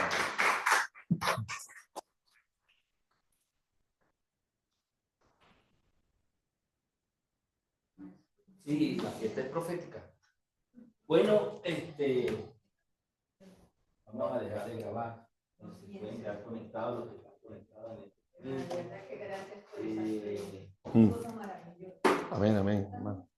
Sí, la fiesta es profética. Bueno, vamos a dejar de grabar. No se pueden quedar conectados los que están conectados en el. La verdad que gracias por esa Amén, amén, hermano.